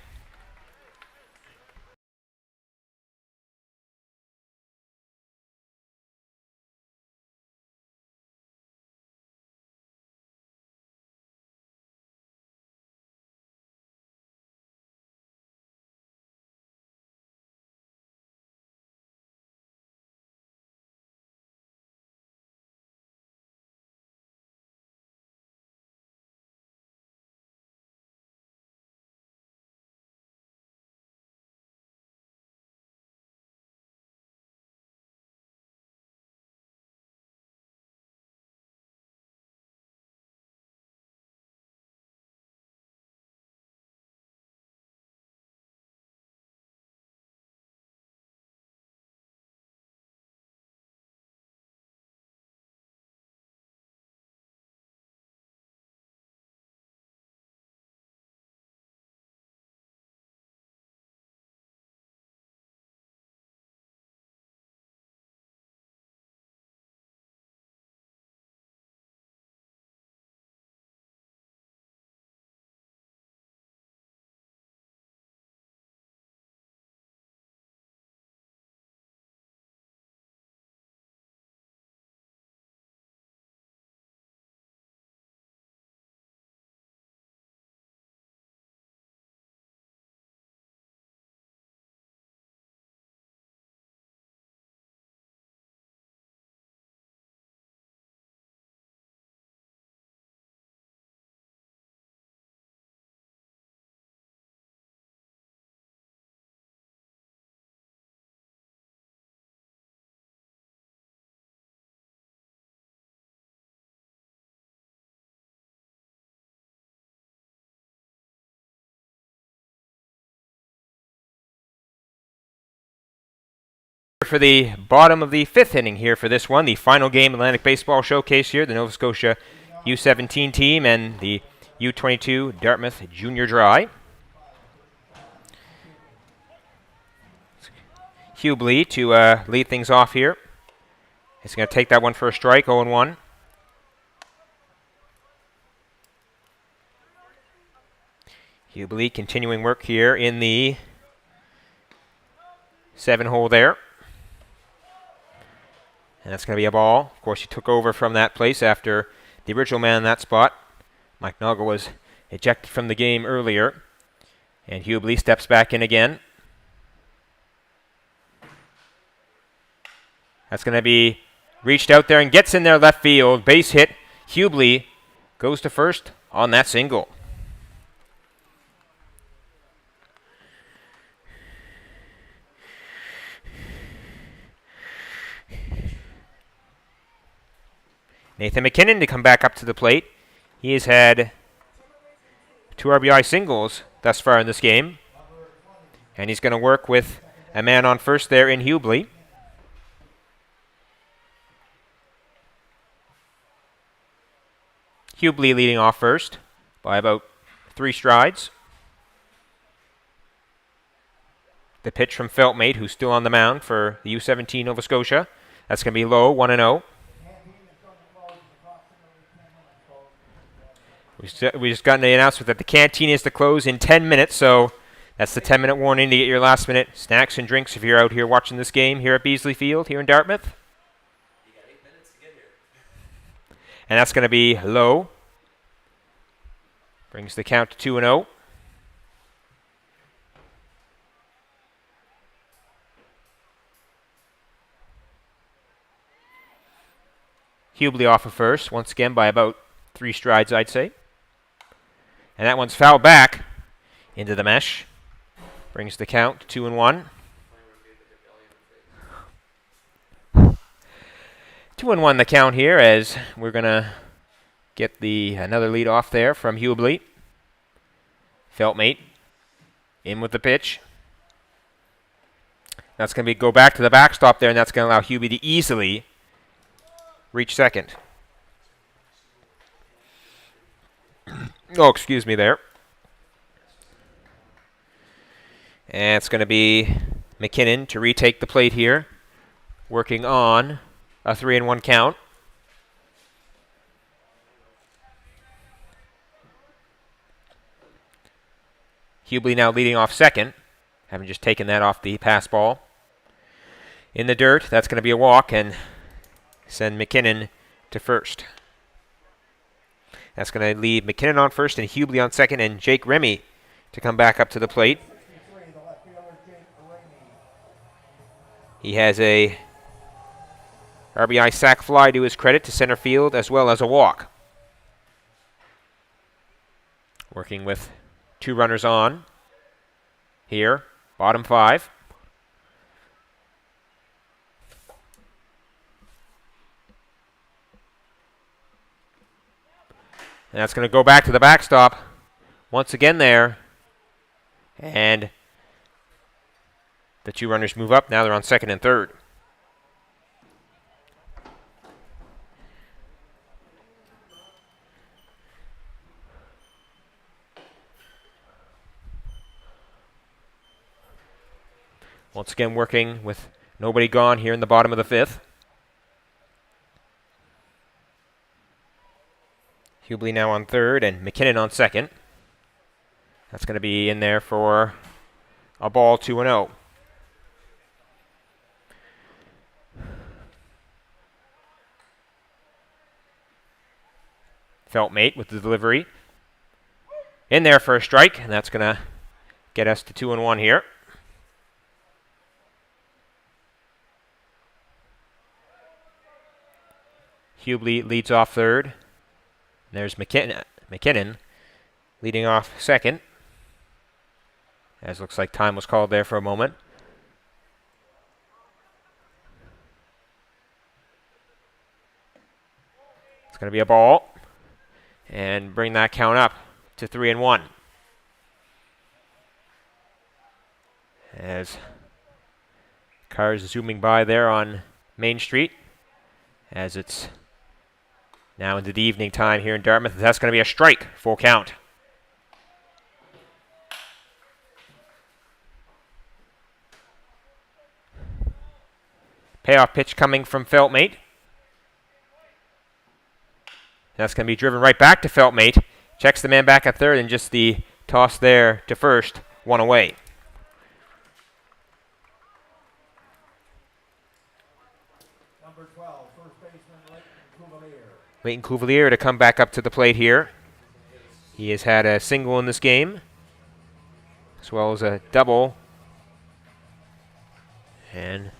for the bottom of the 5th inning here for this one. The final game Atlantic Baseball Showcase here. The Nova Scotia U17 team and the U22 Dartmouth Junior Dry. Hubley to lead things off here. He's going to take that one for a strike, 0-1. Hubley continuing work here in the 7-hole there. And that's going to be a ball. Of course, he took over from that place after the original man in that spot. Mike Naga was ejected from the game earlier. And Hubley steps back in again. That's going to be reached out there and gets in there left field. Base hit. Hubley goes to first on that single. Nathan McKinnon to come back up to the plate. He has had 2 RBI singles thus far in this game. And he's going to work with a man on first there in Hubley. Hubley leading off first by about 3 strides. The pitch from Feltmate, who's still on the mound for the U17 Nova Scotia. That's going to be low, 1-0. We just got the announcement that the canteen is to close in 10 minutes, so that's the 10-minute warning to get your last-minute snacks and drinks if you're out here watching this game here at Beasley Field here in Dartmouth. You got 8 minutes to get here. And that's going to be low. Brings the count to 2-0. Hubley off of first, once again by about 3 strides, I'd say. And that one's fouled back into the mesh. Brings the count to 2-1. 2-1 the count here as we're going to get another lead off there from Hubley. Feltmate in with the pitch. That's going to go back to the backstop there, and that's going to allow Hubley to easily reach second. Oh, excuse me there. And it's going to be McKinnon to retake the plate here, working on a 3-1 count. Hubley now leading off second, having just taken that off the pass ball. In the dirt, that's going to be a walk and send McKinnon to first. That's going to leave McKinnon on first and Hubley on second, and Jake Remy to come back up to the plate. He has a RBI sac fly to his credit to center field as well as a walk. Working with 2 runners on here, bottom 5. And that's going to go back to the backstop once again there. And the 2 runners move up. Now they're on second and third. Once again working with nobody gone here in the bottom of the 5th. Hubley now on third and McKinnon on second. That's going to be in there for a ball, 2-0. Feltmate with the delivery. In there for a strike, and that's going to get us to 2-1 here. Hubley leads off third. There's McKinnon leading off second. As looks like time was called there for a moment. It's going to be a ball. And bring that count up to 3-1. As Cars zooming by there on Main Street as it's now into the evening time here in Dartmouth. That's going to be a strike, full count. Payoff pitch coming from Feltmate. That's going to be driven right back to Feltmate. Checks the man back at third, and just the toss there to first, one away. Number 12, first baseman Leighton Cuvelier to come back up to the plate here. He has had a single in this game, as well as a double. And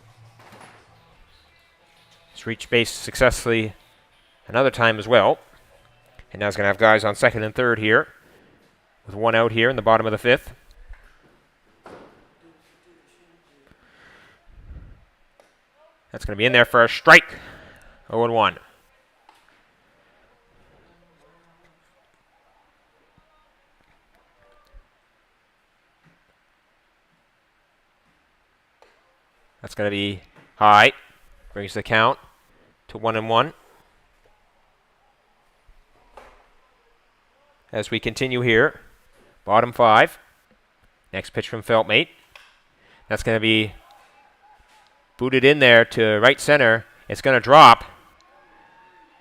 he's reached base successfully another time as well. And now he's going to have guys on second and third here, with one out here in the bottom of the fifth. That's going to be in there for a strike. 0-1. That's going to be high. Brings the count to 1-1. As we continue here, bottom five. Next pitch from Feltmate. That's going to be booted in there to right center. It's going to drop.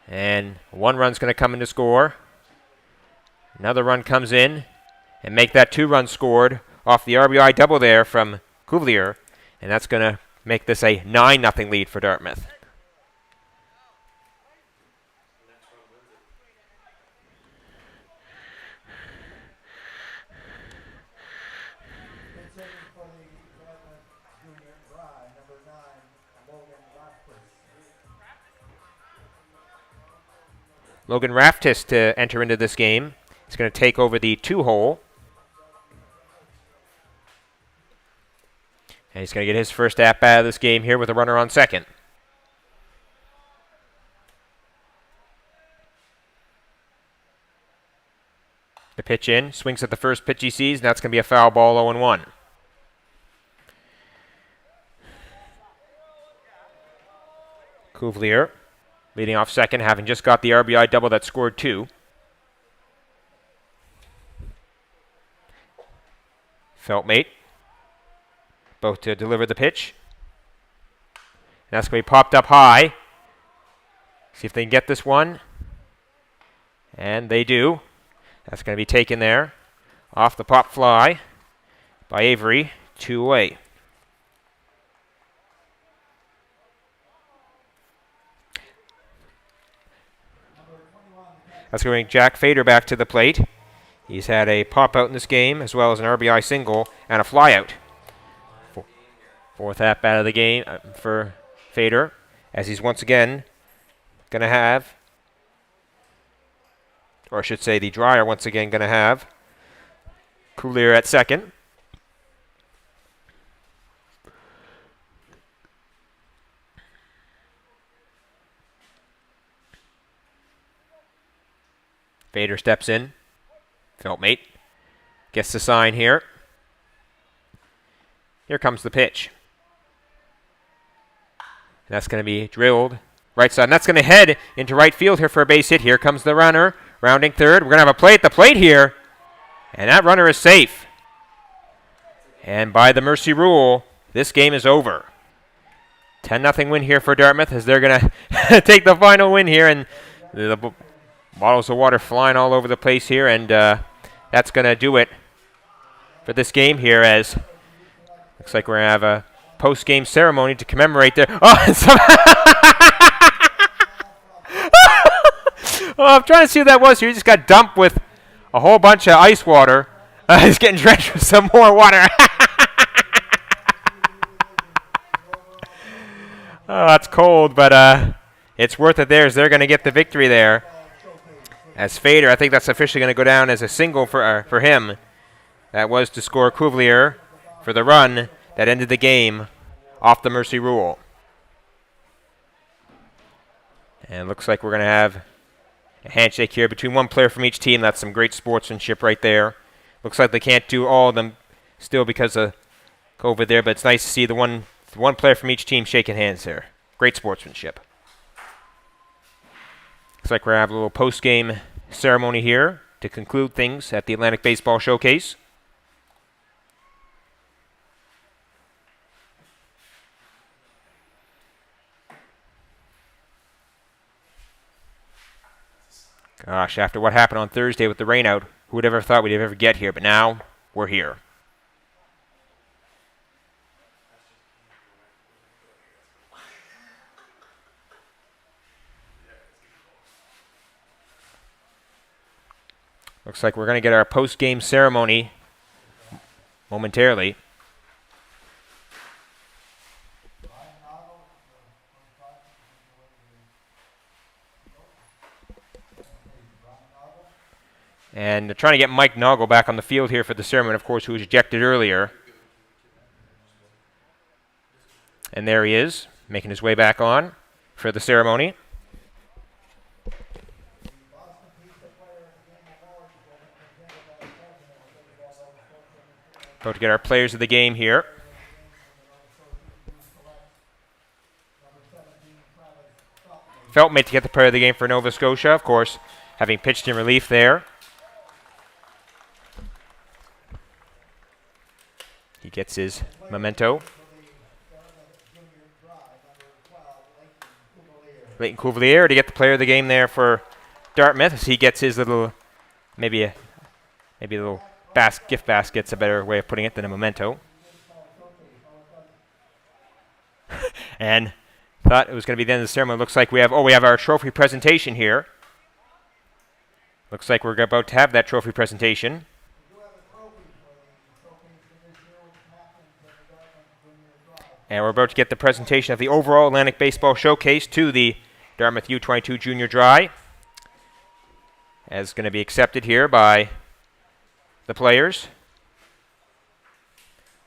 And one run's going to come in to score. Another run comes in and make that 2 runs scored off the RBI double there from Cuvelier. And that's going to make this a 9-0 lead for Dartmouth. Logan Raftis to enter into this game. He's going to take over the 2-hole. And he's going to get his first at-bat of this game here with a runner on second. The pitch in, swings at the first pitch he sees, and that's going to be a foul ball, 0-1. Cuvelier leading off second, having just got the RBI double that scored 2. Feltmate, both to deliver the pitch. And that's going to be popped up high. See if they can get this one. And they do. That's going to be taken there. Off the pop fly by Avery, 2 away. That's going to bring Jack Fader back to the plate. He's had a pop out in this game, as well as an RBI single and a fly out. Fourth at-bat of the game for Fader, as he's once again going to have, or I should say the Dryer once again going to have, Cuvelier at second. Fader steps in. Feltmate gets the sign here. Here comes the pitch. And that's going to be drilled right side. And that's going to head into right field here for a base hit. Here comes the runner, rounding third. We're going to have a play at the plate here. And that runner is safe. And by the mercy rule, this game is over. 10-0 win here for Dartmouth, as they're going to take the final win here. And the bottles of water flying all over the place here, and that's going to do it for this game here, as looks like we're going to have a post-game ceremony to commemorate there. Oh, oh, I'm trying to see who that was here. He just got dumped with a whole bunch of ice water. He's getting drenched with some more water. Oh, that's cold, but it's worth it there, as they're going to get the victory there. As Fader, I think that's officially going to go down as a single for him. That was to score Cuvelier for the run that ended the game off the mercy rule. And looks like we're going to have a handshake here between one player from each team. That's some great sportsmanship right there. Looks like they can't do all of them still because of COVID there, but it's nice to see the one One player from each team shaking hands there. Great sportsmanship. Looks like we're going to have a little post-game ceremony here to conclude things at the Atlantic Baseball Showcase. Gosh, after what happened on Thursday with the rainout, who would ever thought we'd ever get here? But now, we're here. Looks like we're going to get our post-game ceremony momentarily. And they're trying to get Mike Noggle back on the field here for the ceremony, of course, who was ejected earlier. And there he is, making his way back on for the ceremony. About to get our players of the game here. Felt made to get the player of the game for Nova Scotia, of course, having pitched in relief there. He gets his memento. Leighton Couvelier to get the player of the game there for Dartmouth as he gets his little, maybe a little gift basket's a better way of putting it than a memento. And thought it was going to be the end of the ceremony. Looks like we have our trophy presentation here. Looks like we're about to have that trophy presentation. And we're about to get the presentation of the overall Atlantic Baseball Showcase to the Dartmouth U22 Junior Dry. As going to be accepted here by the players.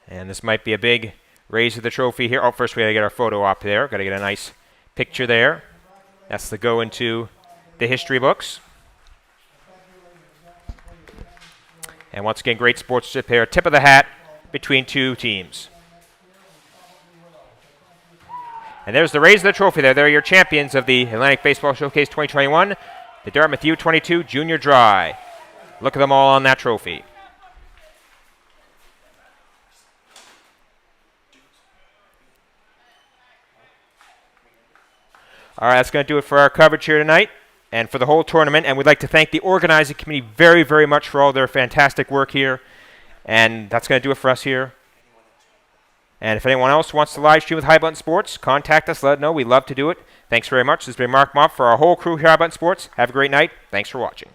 And this might be a big raise of the trophy here. Oh, first we got to get our photo op there. Got to get a nice picture there. That's the go into the history books. And once again, great sportsmanship here. Tip of the hat between two teams. And there's the raise of the trophy there. They're your champions of the Atlantic Baseball Showcase 2021, the Dartmouth U22 Junior Dry. Look at them all on that trophy. All right, that's going to do it for our coverage here tonight and for the whole tournament. And we'd like to thank the organizing committee very, very much for all their fantastic work here. And that's going to do it for us here. And if anyone else wants to live stream with High Button Sports, contact us, let us know. We'd love to do it. Thanks very much. This has been Mark Mopp for our whole crew here at High Button Sports. Have a great night. Thanks for watching.